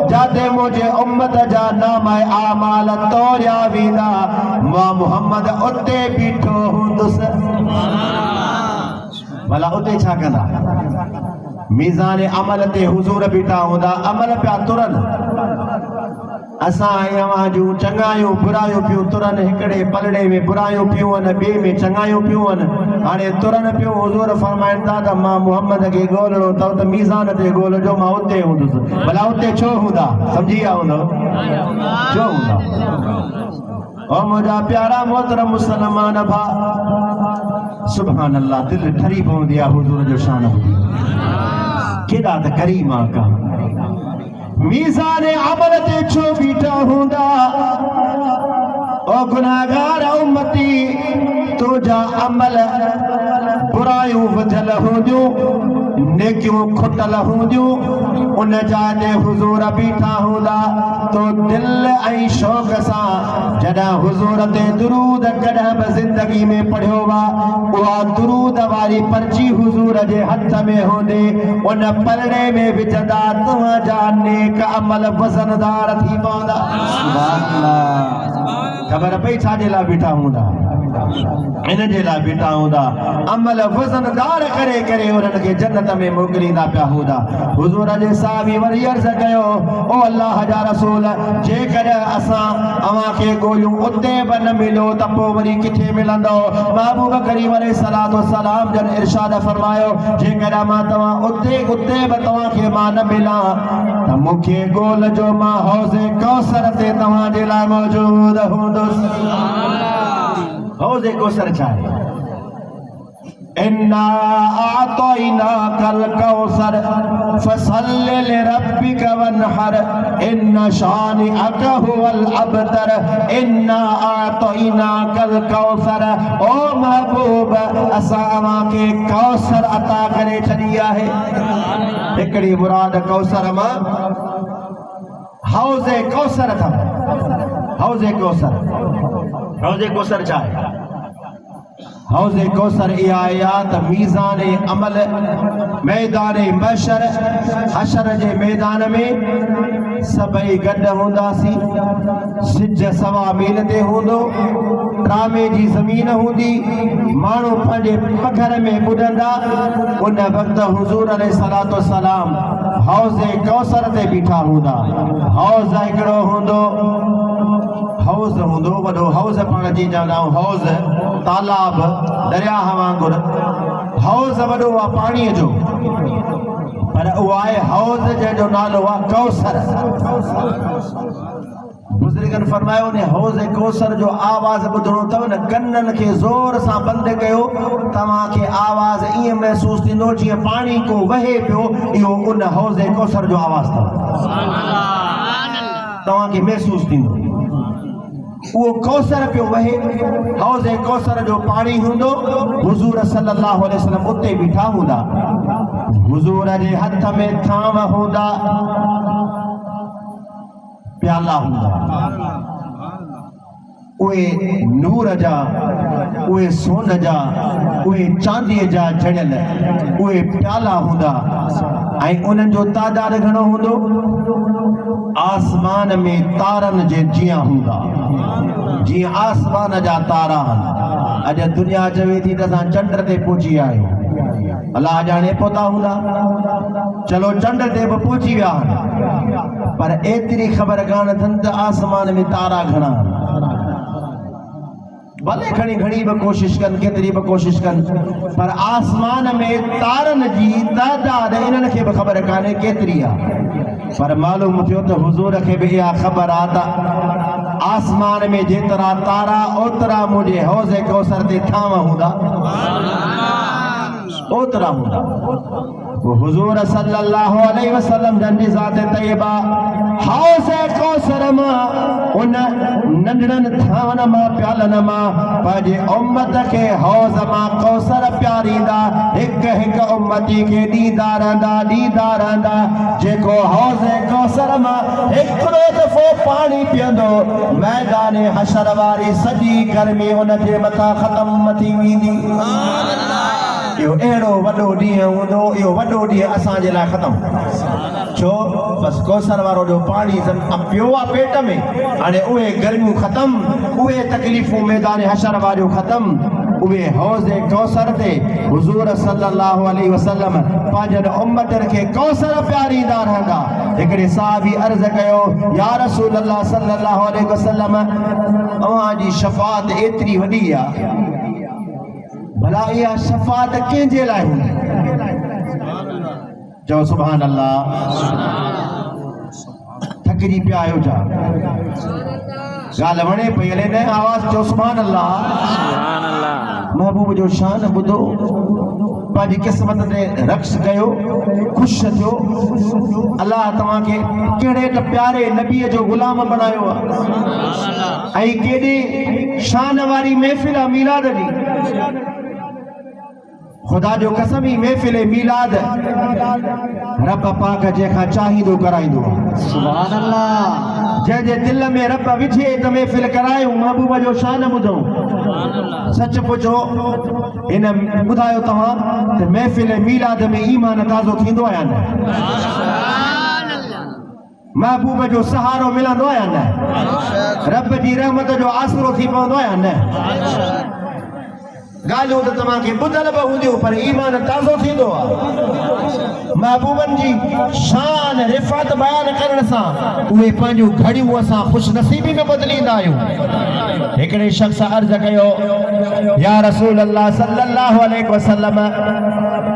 जाते मुझे उम्मत जा नाम आमाल तोरिया वेंदा मां मुहम्मद उते बीठो हूंदुसि। भला उते छा कंदा? मीज़ान अमल ते हुजूर बीठा हूंदा, अमल पिया तुरन। असां अवां जूं चङायूं बुरायूं पियूं तुरन, हिकिड़े पलड़े में बुरायूं पियूं आहिनि, ॿिए में चङायूं पियूं आहिनि। हाणे तुरन पियूं हुजूर फरमाइनि था त मां मुहम्मद खे ॻोल्हणो अथव त मीज़ान ते ॻोल्हजो, मां उते हूंदुसि। भला उते छो हूंदा? सम्झी विया हूंदव छो हूंदा? ओ मुंहिंजा प्यारा मोहतरम मुस्लमान भाउ, सुभान अल्लाह, दिलि ठरी पवंदी आहे हुजूर जो शान ॿुधी। केॾा त करीम आका मीज़ान अमल ते छो बीठा हूंदा? ओ गुनाहगार उम्मती, तुझा अमल बुरायूं वधियल हूंदियूं, नेकियूं खुटल हूंदियूं, उन जाइ ते हुजूर बीठा हूंदा। तो दिल ऐं शौक़ सां जॾहिं हुजूर ते दुरूद कॾहिं बि ज़िंदगी में पढ़ियो वा, उहा दुरूद वारी पर्ची हुजूर जे हथ में हूंदी, उन पलड़े में विझंदा तव्हांजा नेक अमल वज़नदार थी पवंदा। ख़बर पई छाजे लाइ बीठा हूंदा? इन जे लाइ बीठा हूंदा अमल वज़नदार करे करे उन्हनि खे जन्नत में मोकिलींदा पिया हूंदा। हुजूर जे साहबी वरी अर्ज़ कयो, ओ अल्लाह जा रसूल, जेकर असां अवां खे ॻोल्हियूं उते बि न मिलो त पोइ वरी किथे मिलंदो? महबूब करीम अलैहिस्सलातु वस्सलाम जन इरशाद फरमायो, जेकर मां तव्हां उते बि तव्हां खे मां न मिलां त मूंखे ॻोल्हजो, मां हौज़े कौसर ते तव्हां जे लाइ मौजूद हूंदुसि। हौज़े कौसर छा आहे? इन्ना आतैनाकल कौसर फसल्लि लिरब्बिका वन्हर इन्न शानिअक हुवल अबतर इन्ना आतैनाकल कौसर। ओ महबूब, असां अवां खे कौसर अता करे छॾी आहे। हिकिड़ी मुराद कौसर मां हौज़े कौसर अथव। हौज़े कौसर, हौज़े कौसर छा आहे? हौज़े कौसर इहा आहे त मीज़ान अमल मैदान महशर, हशर जे मैदान में सभई गॾु हूंदासीं। सिज सवा मील ते हूंदो, ड्रामे जी ज़मीन हूंदी, माण्हू पंहिंजे पघर में ॿुॾंदा। उन वक़्तु हुजूर अलैहिस्सलातु वस्सलाम हौज़े कौसर ते बीठा हूंदा। हौज़ हिकिड़ो हूंदो, हौज़ हूंदो वॾो, हौज़ पाण जी चवंदा आहियूं, हौज़ तालाब दरियाह वांगुरु। हौज़ वॾो आहे पाणीअ जो, पर उहो आहे हौज़ जंहिंजो नालो आहे कौसर। बुज़ुर्गनि फरमायो ने हौज़ कौसर जो आवाज़ ॿुधणो अथव न, कननि खे ज़ोर सां बंदि कयो, तव्हांखे आवाज़ ईअं महसूस थींदो जीअं पाणी को वहे पियो। इहो उन हौज़ कौसर जो आवाज़ अथव, तव्हांखे महसूस थींदो उहो कौसर पियो वहे। हौज़े कौसर जो पाणी हूंदो, हुजूर सल्लल्लाहु अलैहि वसल्लम उते बीठा हूंदा। हुजूर जे हथ में थांव हूंदा, प्याला हूंदा, उहे नूर जा, उहे सोन जा, उहे चांदीअ जा जड़ियल उहे प्याला हूंदा। ऐं उन्हनि जो तादाद घणो हूंदो? आसमान में तारनि जे जीअं हूंदा, जीअं आसमान जा तारा आहिनि। अॼु दुनिया चवे थी त असां चंड ते पहुची आहियूं, अलाह ॼाणे पहुता हूंदा। चलो चंड ते बि पहुची विया आहिनि, पर एतिरी ख़बर कान अथनि त आसमान में तारा घणा आहिनि। भले घणी घणी भी कोशिश कन केतरी भी कोशिश कन पर आसमान में तारन जी तादाद इन्हनि खे भी ख़बर काने केतरी आहे पर मालूम थियो त हुजूर खे भी इहा ख़बर आहे त आसमान में जेतरा तारा ओतरा मुझे हौज़े कौसर ते थाम हूंदा ओतरा हूंदा वो हुजूर सल्लल्लाहु अलैहि वसल्लम जंजी ज़ात तैयबा हौज़े कौसर मां उन नंढड़न थावन मां प्यालन मां पंहिंजे उम्मत खे हौज़ मां कौसर प्यारींदा हिक हिक उम्मती खे ॾींदा रहंदा जेको हौज़े कौसर मां हिकिड़ो दफ़ो पाणी पीअंदो मैदान हशर वारी सॼी गर्मी उन जे मथां ख़तम थी वेंदी यो एड़ो वडो ॾींहुं हूंदो इहो वडो ॾींहुं असांजे लाइ ख़तम छो बस कौसर वारो जो पानी पियो आहे पेट में हाणे उहे गर्मियूं ख़तम उहे तकलीफ़ूं मैदान हशर वारियूं ख़तम उहे हौज़े कौसर ते हुजूर सल्लल्लाहु अलैहि वसल्लम पंहिंजनि उम्मतनि खे कौसर प्यारींदा रहंदा हिकिड़े साहबी अर्ज़ कयो या रसूल अल्लाह सल्लल्लाहु अलैहि वसल्लम अव्हांजी शफ़ाअत एतिरी वॾी आहे भला इहा शफ़ाअत कंहिंजे लाइ हूंदी चओ सुभान अल्लाह थकिजी पिया आहियो छा ॻाल्हि वणे पई हले न आवाज़ चओ सुभान अल्लाह महबूब जो शान ॿुधो पंहिंजी क़िस्मत ते रक्स कयो ख़ुशि थियो अल्लाह तव्हांखे कहिड़े त प्यारे नबीअ जो ग़ुलाम बणायो आहे ऐं केॾी शान वारी महफ़िल आहे मीलाद जी खुदा जो कसम ही महफिल मीलाद रब पाक जेखा चाहींदो कराईंदो सुभान अल्लाह जे दिल में रब विझे त महफिल करायूं महबूब जो शान ॿुधूं सच पुछो इन ॿुधायो तव्हां त महफिल मीलाद में ईमान ताज़ो थींदो आहे या न महबूब जो सहारो मिलंदो आहे या न रब जी रहमत जो आसरो थी पवंदो आहे या न ॻाल्हियूं त तव्हांखे ॿुधल बि हूंदियूं पर ईमान ताज़ो थींदो आहे महबूबनि जी शान रिफ़त बयान करण सां उहे पंहिंजूं घड़ियूं असां ख़ुशनसीबी में बदिलींदा आहियूं हिकिड़े शख़्स अर्ज़ कयो या रसूल अल्लाह सल्लल्लाहु अलैहि वसल्लम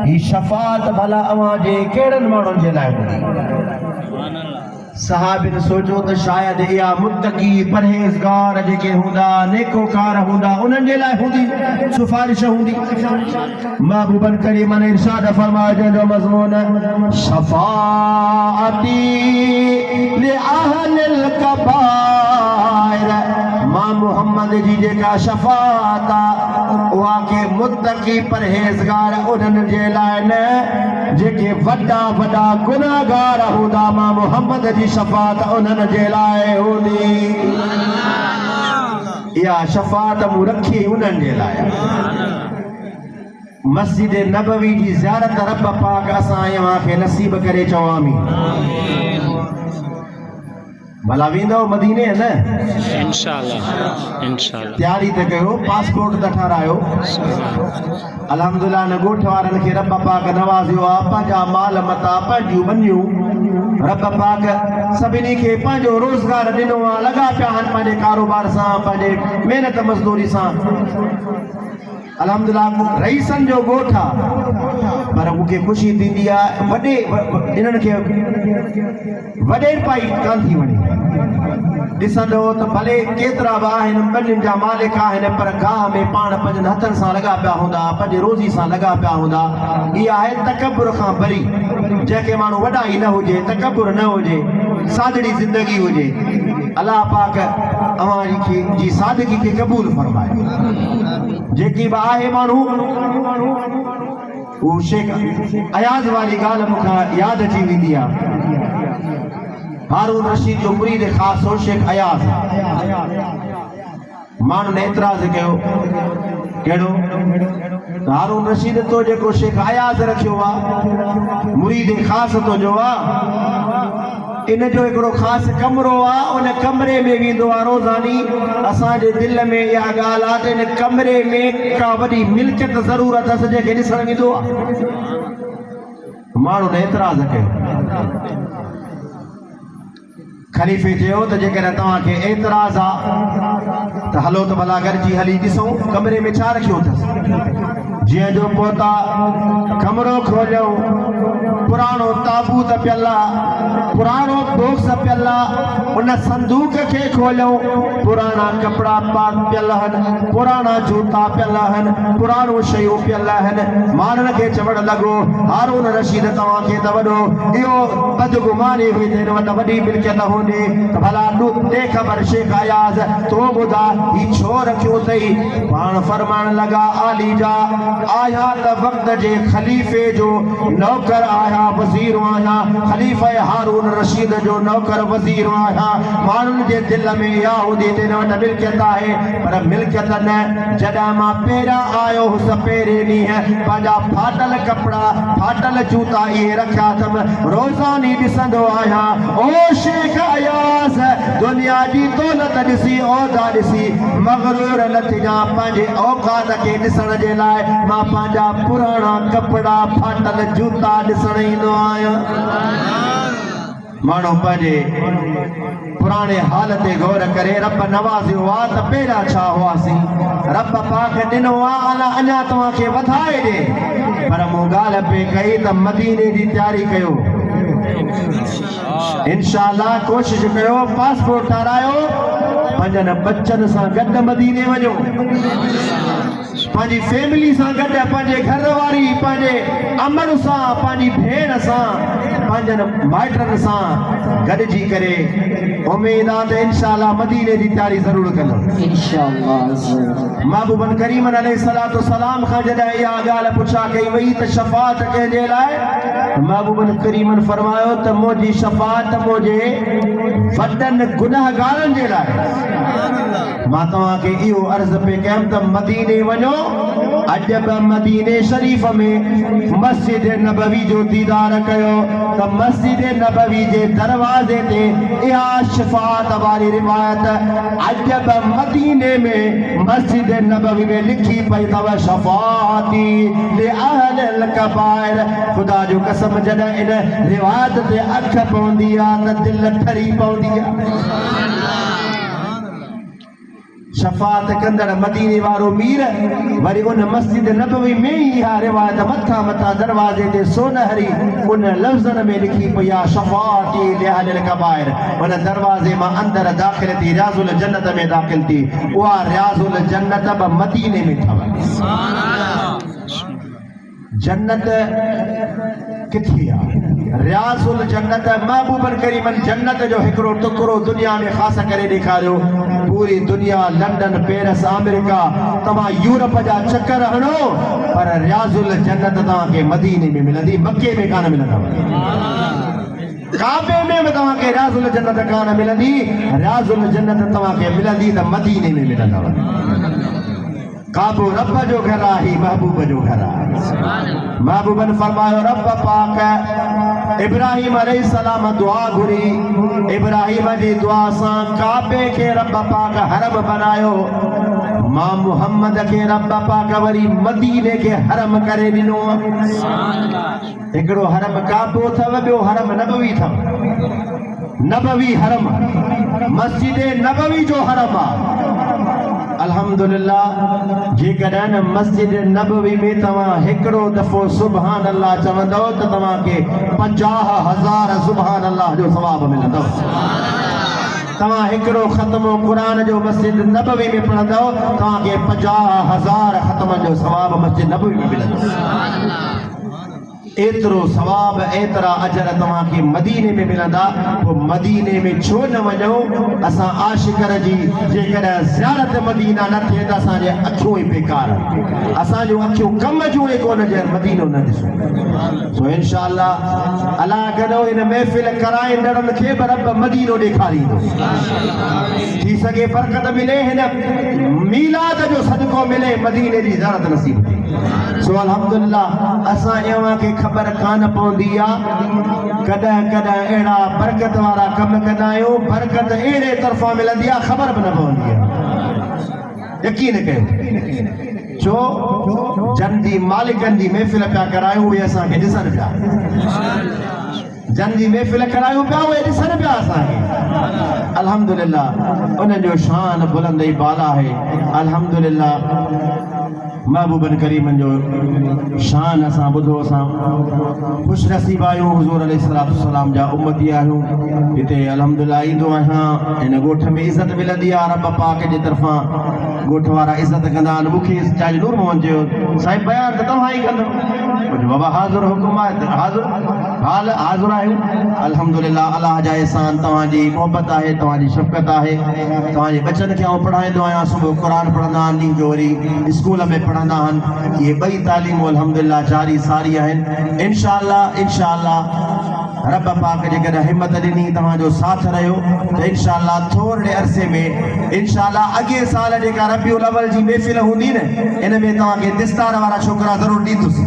ही शफ़ाअत भला अव्हांजे कहिड़नि माण्हुनि जे लाइ हूंदी सहाबिन सोचो त शायद इहा मुत्तकी परहेज़गार जेके हूंदा नेकोकार हूंदा उन्हनि जे लाइ हूंदी सिफारिश हूंदी महबूबन करीमन इरशाद फरमायो जंहिंजो मज़मून शफ़ाअती लिअहलिल कबाइर मां मोहम्मद जी जेका शफ़ाअत आहे उहा के मुत्तकी परहेज़गार उन्हनि जे लाइ न जेके वॾा वॾा गुनाहगार हूंदा मां मोहम्मद जी शफ़ाअत उन्हनि जे लाइ हूंदी इहा शफ़ाअत मूं रखी उन्हनि जे लाइ मस्जिद नबवी जी ज़ियारत रब पाक असां खे नसीब करे चवां भला वेंदो मदीने न इंशाअल्लाह तयारी त कयो पासपोर्ट त ठारायो अल्हम्दुलिल्लाह न ॻोठ वारनि खे रब पाक नवाज़ियो आहे पंहिंजा माल मता पंहिंजूं वञूं रब पाक सभिनी खे पंहिंजो रोज़गार ॾिनो आहे लॻा पिया आहिनि पंहिंजे कारोबार सां पंहिंजे महिनत मज़दूरी सां अल्हम्दुलिल्लाह रईसनि जो ॻोठ आहे पर मूंखे ख़ुशी थींदी आहे वॾे इन्हनि खे वॾे पाई कान थी वञे ॾिसंदो त भले केतिरा बि आहिनि ॿनियुनि जा मालिक आहिनि पर गाह में पाण पंहिंजनि हथनि सां लॻा पिया हूंदा पंहिंजे रोज़ी सां लॻा पिया हूंदा इहा आहे तकबुर खां भरी जंहिंखे माण्हू वॾाई न हुजे तकबुर न हुजे सादड़ी ज़िंदगी हुजे अल्लाह पाक अव्हां जी सादगी खे क़बूल फरमाए जेकी बि आहे माण्हू उहो शेख अयाज़ वारी ॻाल्हि मूंखां यादि अची वेंदी आहे हारून रशीद जो मुरीद ख़ासि हो शेख अयाज़ माण्हुनि एतिराज़ कयो कहिड़ो हारून रशीद तो जेको शेख अयाज़ रखियो आहे मुरीद ख़ासि तुंहिंजो आहे इन जो हिकिड़ो ख़ासि कमरो आहे उन कमरे में वेंदो आहे रोज़ानी असांजे दिलि में इहा ॻाल्हि आहे त इन कमरे में का वॾी मिल्कियत ज़रूरत आहे जंहिंखे ॾिसणु वेंदो आहे माण्हुनि एतिराज़ कयो खलीफ़े चयो त जेकॾहिं तव्हांखे एतिराज़ आहे त हलो त भला गॾिजी हली ॾिसूं कमरे में छा रखियो अथसि। जीअं जो पहुता कमरो खोलियऊं, पुराणो ताबूत पियल आहे, पुराणो बॉक्स पियल आहे, उन संदूक खे खोलियऊं, पुराणा कपिड़ा पियल आहिनि, पुराणा जूता पियल आहिनि, पुराणो शयूं पियल आहिनि। माण्हुनि खे चवणु लॻो हारून रशीद तव्हांखे त वॾो इहो बदगुमानी हुई त वॾी मिल्कियत हूंदी त भला ॾे ख़बर शेख अयाज़ तो ॿुधा ही छो रखियो अथई। पाण फरमाइण लॻा आली जा आया त वक़्त जे खलीफ़े जो नौकर आया, वज़ीर आया, खलीफ़े हारून रशीद जो नौकर वज़ीर आया। माण्हुनि जे दिल में इहा हूंदी त हिन वटि मिल्कियत आहे, पर मिल्कियत न। जॾहिं मां पहिरियां आयो हुउसि पहिरें ॾींहुं पंहिंजा फाटल कपिड़ा फाटल जूता इहे रखिया अथमि, रोज़ानी ॾिसंदो आहियां ओ शेख अयाज़ दुनिया जी दौलत ॾिसी औदा ॾिसी मग़रूर न थिजां। पंहिंजे औकात खे ॾिसण जे लाइ मां पंहिंजा पुराणा कपिड़ा फाटल जूता ॾिसण ईंदो आहियां। माण्हू पंहिंजे पुराणे हाल ते गौर करे रब नवाज़ियो आहे त पहिरियां छा हुआसीं। रब पाक ॾिनो आहे अञा तव्हांखे वधाए ॾे, पर मूं ॻाल्हि पे कई त मदीने जी तयारी कयो। इंशाअल्लाह कोशिश कयो, पासपोर्ट ठारायो, पंजनि बच्चनि सां गॾु मदीने वञो, पंहिंजी फैमिली सां गॾु, पंहिंजे घर वारी, पंहिंजे अमड़ सां, पंहिंजी भेण सां, पंहिंजनि माइटनि सां गॾिजी करे उम्मीद आहे त इंशाअल्लाह मदीने जी तयारी ज़रूरु कंदो इंशाअल्लाह। महबूबन करीमन अलैहिस्सलातु वस्सलाम खां जॾहिं इहा ॻाल्हि पुछा कई वई त शफ़ाअत कंहिंजे लाइ, महबूबन करीमन फरमायो त मुंहिंजी शफ़ाअत मुंहिंजे वॾनि गुनाहगारनि जे लाइ। मां तव्हांखे इहो अर्ज़ पे कयमि त मदीने वञो, अॼु बि मदीने शरीफ़ में मस्जिद नबवी जो दीदार कयो त मस्जिद नबवी जे दरवाज़े ते इहा शफ़ाअत वारी रिवायत अॼु बि मदीने में मस्जिद नबवी में लिखी पई अथव शफ़ाअती लिअहलिल कबाइर। ख़ुदा जो कसम जॾहिं इन रिवायत ते अख पवंदी आहे त दिलि ठरी पवंदी आहे। शफ़ाअत कंदड़ मदीने वारो मीर वरी उन मस्जिद नबवी में ही इहा रिवायत मथा मथा दरवाजे ते सोनहरी उन लफ़्ज़नि में लिखी पई आहे शफ़ाअती लिअहलिल कबाइर। उन दरवाजे मां अंदरि दाख़िल थी रियाज़ुल जन्नत में दाख़िल थी। उहा रियाज़ुल जन्नत बि मदीने में अथव। जन्नत किथे आहे? रियाज़ुल जन्नत महबूबन करीमन जन्नत जो हिकिड़ो टुकड़ो दुनिया में ख़ासि करे ॾेखारियो। पूरी दुनिया लंडन पेरिस अमेरिका तव्हां यूरोप जा चक्कर हणो, पर रियाज़ुल जन्नत तव्हांखे मदीने में मिलंदी, मके में कान मिलंदव। काबे में तव्हांखे रियाज़ुल जन्नत कान मिलंदी, रियाज़ुल जन्नत तव्हांखे मिलंदी त मदीने में मिलंदव। काबो रब जो घर आहे, महबूब जो घर आहे। महबूबन फरमायो रब पाक इब्राहिम अलैहिस्सलाम दुआ घुरी, इब्राहिम जी दुआ सां काबे खे रब पाक हरम बनायो। मां मुहम्मद खे रब पाक वरी मदीने खे हरम करे ॾिनो। हिकिड़ो हरम काबो अथव, ॿियो हरम नबवी अथव। नबवी हरम मस्जिद नबवी जो हरम आहे। अल्हम्दुलिल्लाह जेकॾहिं न मस्जिद नबवी में तव्हां हिकिड़ो दफ़ो सुभान अल्लाह चवंदव त तव्हांखे 50,000 सुभान अल्लाह जो सवाब मिलंदव। तव्हां हिकिड़ो ख़त्म क़ुरान जो मस्जिद नबवी में पढ़ंदव तव्हांखे 50,000 ख़त्मनि जो सवाब मस्जिद नबवी में मिलंदव। एतिरो सवाब एतिरा अजर तव्हांखे मदीने में मिलंदा। पोइ मदीने में छो न वञो? असां आशिकर जी जेकॾहिं ज़ियारत मदीना न थिए त असांजे अखियूं ई बेकार, असांजूं अखियूं कम जूं ई कोन जे मदीनो न ॾिसूं। सो इंशाअल्लाह अलाह गॾो हिन महफ़िल कराईंदड़नि खे बि रब मदीनो ॾेखारींदो। थी सघे बरकत मिले, हिन मीलाद जो सदको मिले, मदीने जी ज़ियारत नसीब थिए। सो अल्हम्दुलिल्लाह असां अव्हां खे ख़बर कान पवंदी आहे, कॾहिं कॾहिं अहिड़ा बरकत वारा कम कंदा आहियूं, बरकत अहिड़े तरफ़ां मिलंदी आहे ख़बर बि न पवंदी आहे। यकीन कयो, छो जन जी मालिकनि जी महफ़िल पिया करायूं, उहे असांखे ॾिसनि पिया। जन जी महफ़िल करायूं पिया उहे ॾिसनि पिया असांखे अल्हम्दुलिल्लाह उन जो शान बुलंद ई बाला आहे अल्हम्दुलिल्लाह महबूबन करीमन जो शान असां ॿुधो असां ख़ुशि नसीब आहियूं हुज़ूर अलैहिस्सलाम जा उम्मती आहियूं हिते अल्हम्दुलिल्लाह ईंदो आहियां हिन ॻोठ में इज़त मिलंदी आहे रब पाक जे तरफ़ां ॻोठ वारा इज़त कंदा आहिनि मूंखे चाहे नूर मोहन चयो साईं बयान त तव्हां ई कंदो बाबा हाज़ुर हुकुम आहे हाज़ुर आहियूं अल्हम्दुलिल्लाह अल्लाह जा एहसान तव्हांजी मोहबत आहे तव्हांजी शफ़क़त आहे तव्हांजे बच्चनि खे आउं पढ़ाईंदो आहियां सुबुह क़ुरान पढ़ंदा आहिनि ॾींहं जो वरी स्कूल में पढ़ंदा आहिनि इहे ॿई तालीमूं अल्हम्दुलिल्लाह जारी सारी आहिनि इंशाअल्लाह रब पाक जेकॾहिं हिम्मत ॾिनी तव्हांजो साथ रहियो त इंशाअल्लाह थोरे अरसे में इंशाअल्लाह अॻे साल जेका रबीउल अव्वल जी महफ़िल हूंदी न इन में तव्हांखे दिस्तार वारा छोकिरा ज़रूरु ॾींदुसि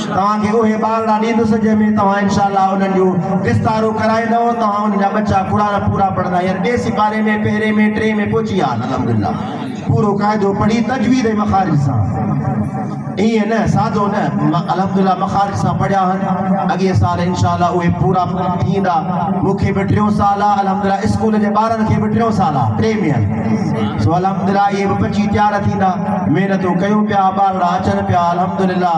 तव्हांखे उहे ॿारड़ा ॾींदुसि जंहिंमें तव्हां इंशाअल्लाह उन्हनि जूं दिस्तारूं कराईंदव तव्हां उन जा बच्चा क़ुरान पूरा पढ़ंदा हींअर ॿिए सिपारे में पहिरें में टे में पहुची विया आहिनि अल्हम्दुलिल्लाह पूरो क़ाइदो पढ़ी तजवीद ऐं मखारिज सां ईअं न सादो न अल्हम्दुलिल्लाह मखारिज सां पढ़िया आहिनि अॻे साल इंशाअल्लाह उहे पूरा थींदा मूंखे बि 3 साल आहे अल्हम्दुलिल्लाह स्कूल जे ॿारनि खे बि 3 साल आहे 3 में आहिनि सो अल्हम्दुलिल्लाह इहे बि 25 तयार थींदा महिनतूं कयूं पिया ॿारड़ा अचनि पिया अल्हम्दुलिल्लाह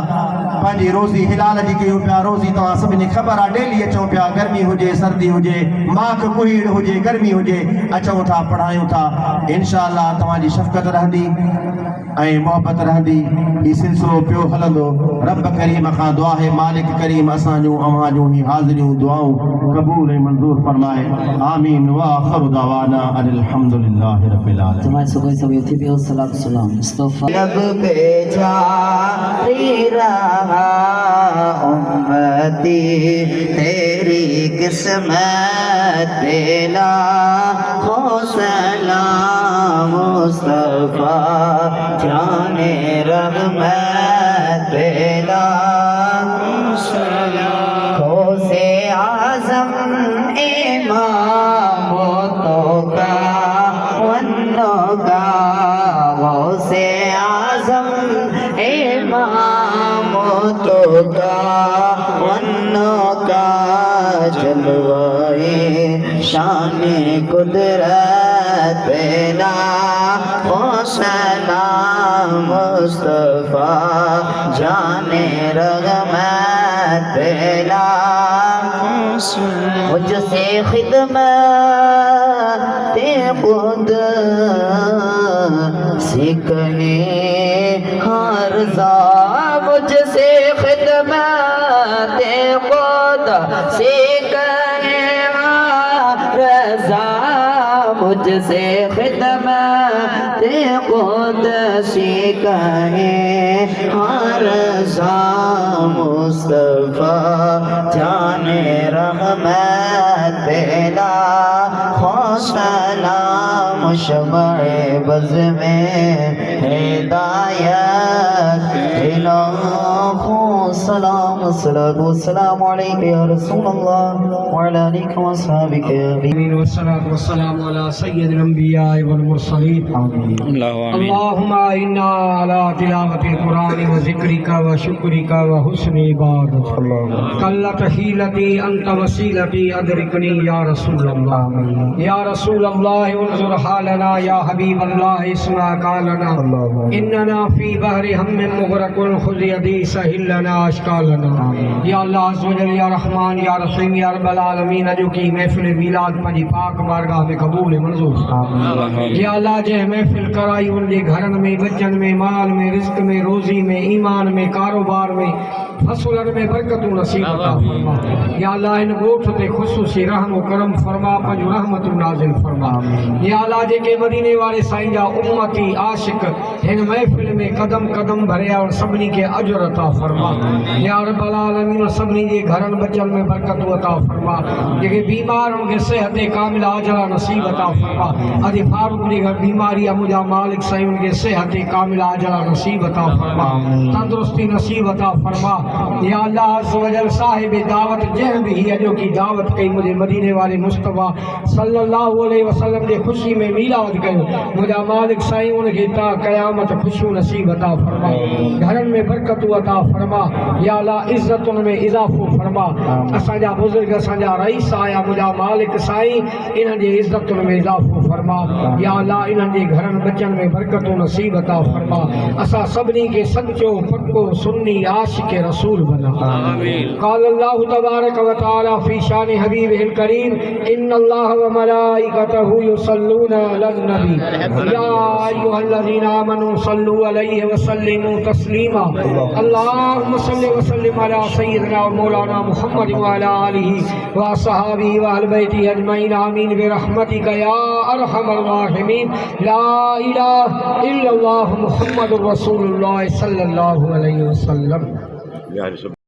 पंहिंजी रोज़ी हिलाल जी कयूं पिया रोज़ी तव्हां सभिनी ख़बर आहे डेली अचूं पिया गर्मी हुजे सर्दी हुजे माख कुहीड़ हुजे गर्मी हुजे अचूं था पढ़ायूं था इंशाअल्लाह तव्हांजी शफ़क़त रहंदी ऐं मोहबत रहंदी ही सिलसिलो पियो हलंदो रब करीम खां दुआ है मालिक करीम असांजूं अव्हां जूं ही हाज़िरियूं दुआऊं क़बूल ऐं मंज़ूर फरमाए आमीन व आख़िरु दवाना अल्हम्दुलिल्लाहि रब्बिल आलमीन जमात सुबह सब ये थी सलाम सलाम मुस्तफा लब पे जारी रहा उम्मती तेरी किस्मत पे लाखों सलाम मुस्तफा जाने रहमत पे लाखों सलाम गौसे आज़म इमामों का वन्नों का गौसे आज़म इमामों का वन्नों का जलवाए शान कुदरत पे लाखों सलाम मुस्तफा जाने रहमत पे लाखों सलाम मुझसे खिदमत खुद से कहे हर जा मुझसे खिदमत खुद से कहे रज़ा मुझसे खिदमत खुद से कहे हर रज़ा मुस्तफा जाने रहमत पेला सलाम शमाए बज़ में हिदायत सलाम सलाम अलैका या रसूल अल्लाह व अला आलिका व अस्हाबिका आमीन व सलातु व सलाम अला सय्यिदिल अंबिया वल मुरसलीन आमीन अल्लाहुम्मा इन्ना अला तिलावतिल कुरान व ज़िक्रिका व शुक्रिका व हुस्नि इबादत कल्लत हीलती अंत वसीलती अदरिकनी या रसूल अल्लाह या रसूल अल्लाह उन्जुर हालना या हबीब अल्लाह इस्मा कालना इन्नना फी बहरि हममिन मुगरकुन खुज़ यदी सहिलना अशकालना या अल्लाह अज़्ज़ व जल या रहमान या रहीम या रब्बल आलमीन जो की महफिल मिलाद पंहिंजी पाक बारगाह में क़बूल मंज़ूर या अल्लाह जे महफिल कराई उनके घरन में बच्चन में माल में रिज़्क में रोज़ी में ईमान में कारोबार में फसलन में बरकतूं नसीब अता फरमा या अल्लाह इन गोठ ते खुसूसी रहम व करम फरमा पंहिंजूं रहमतूं नाज़िल फरमा या अल्लाह जेके मदीने वाले साईं जा उम्मती आशिक हिन महफिल में कदम कदम भरिया और सभिनी के अजर अता फरमा या रब्बल आलमीन सभिनी जे घरन बचन में बरकतूं अता फरमा जेके बीमार उनके सेहत कामिला अजरा नसीब अता फरमा अदे फारूक जी घर बीमारी मुझा मालिक साईं उनके सेहत कामिला अजरा नसीब अता फरमा तंदुरुस्ती नसीब अता फरमा या अल्लाह अज़्ज़ व जल साहिब दावत जह भी अजो की दावत कई मुझे मदीने वाले मुस्तफा सल्लल्लाहु अलैहि वसल्लम जे खुशी में मीलाद कयो मुझा मालिक साईं उनके ता क़यामत रहमत खुशियों नसीब अता फरमा, घरन में बरकत अता फरमा, या अल्लाह इज्जतुन में इजाफो फरमा। असांजा बुजुर्ग असांजा रईस आया मुझा मालिक साईं इन्हनि जी इज्जतुन में इजाफो फरमा, या अल्लाह इन्हनि जे घरन बचन में बरकत नसीब अता फरमा। असां सभिनी के सच्चो पक्को सुन्नी आशिक रसूल बना। क़ाल अल्लाहु तबारक व तआला फी शान हबीबिल करीम इन्नल्लाह व मलाइकतहु युसल्लूना अलन नबी या अय्युहल्लज़ीना आमनू सल्लू अलैहि व सल्लिमू तस्लीमा। अल्लाहुम्मा सल्लि व सल्लिम अला सय्यिदिना व मौलाना मुहम्मद व अला आलिहि व असहाबिहि व अहल बैतिहि अजमईन आमीन बिरहमतिका या अरहमर राहिमीन। ला इलाहा इल्लल्लाह मुहम्मदुर रसूलुल्लाह सल्लल्लाहु अलैहि वसल्लम।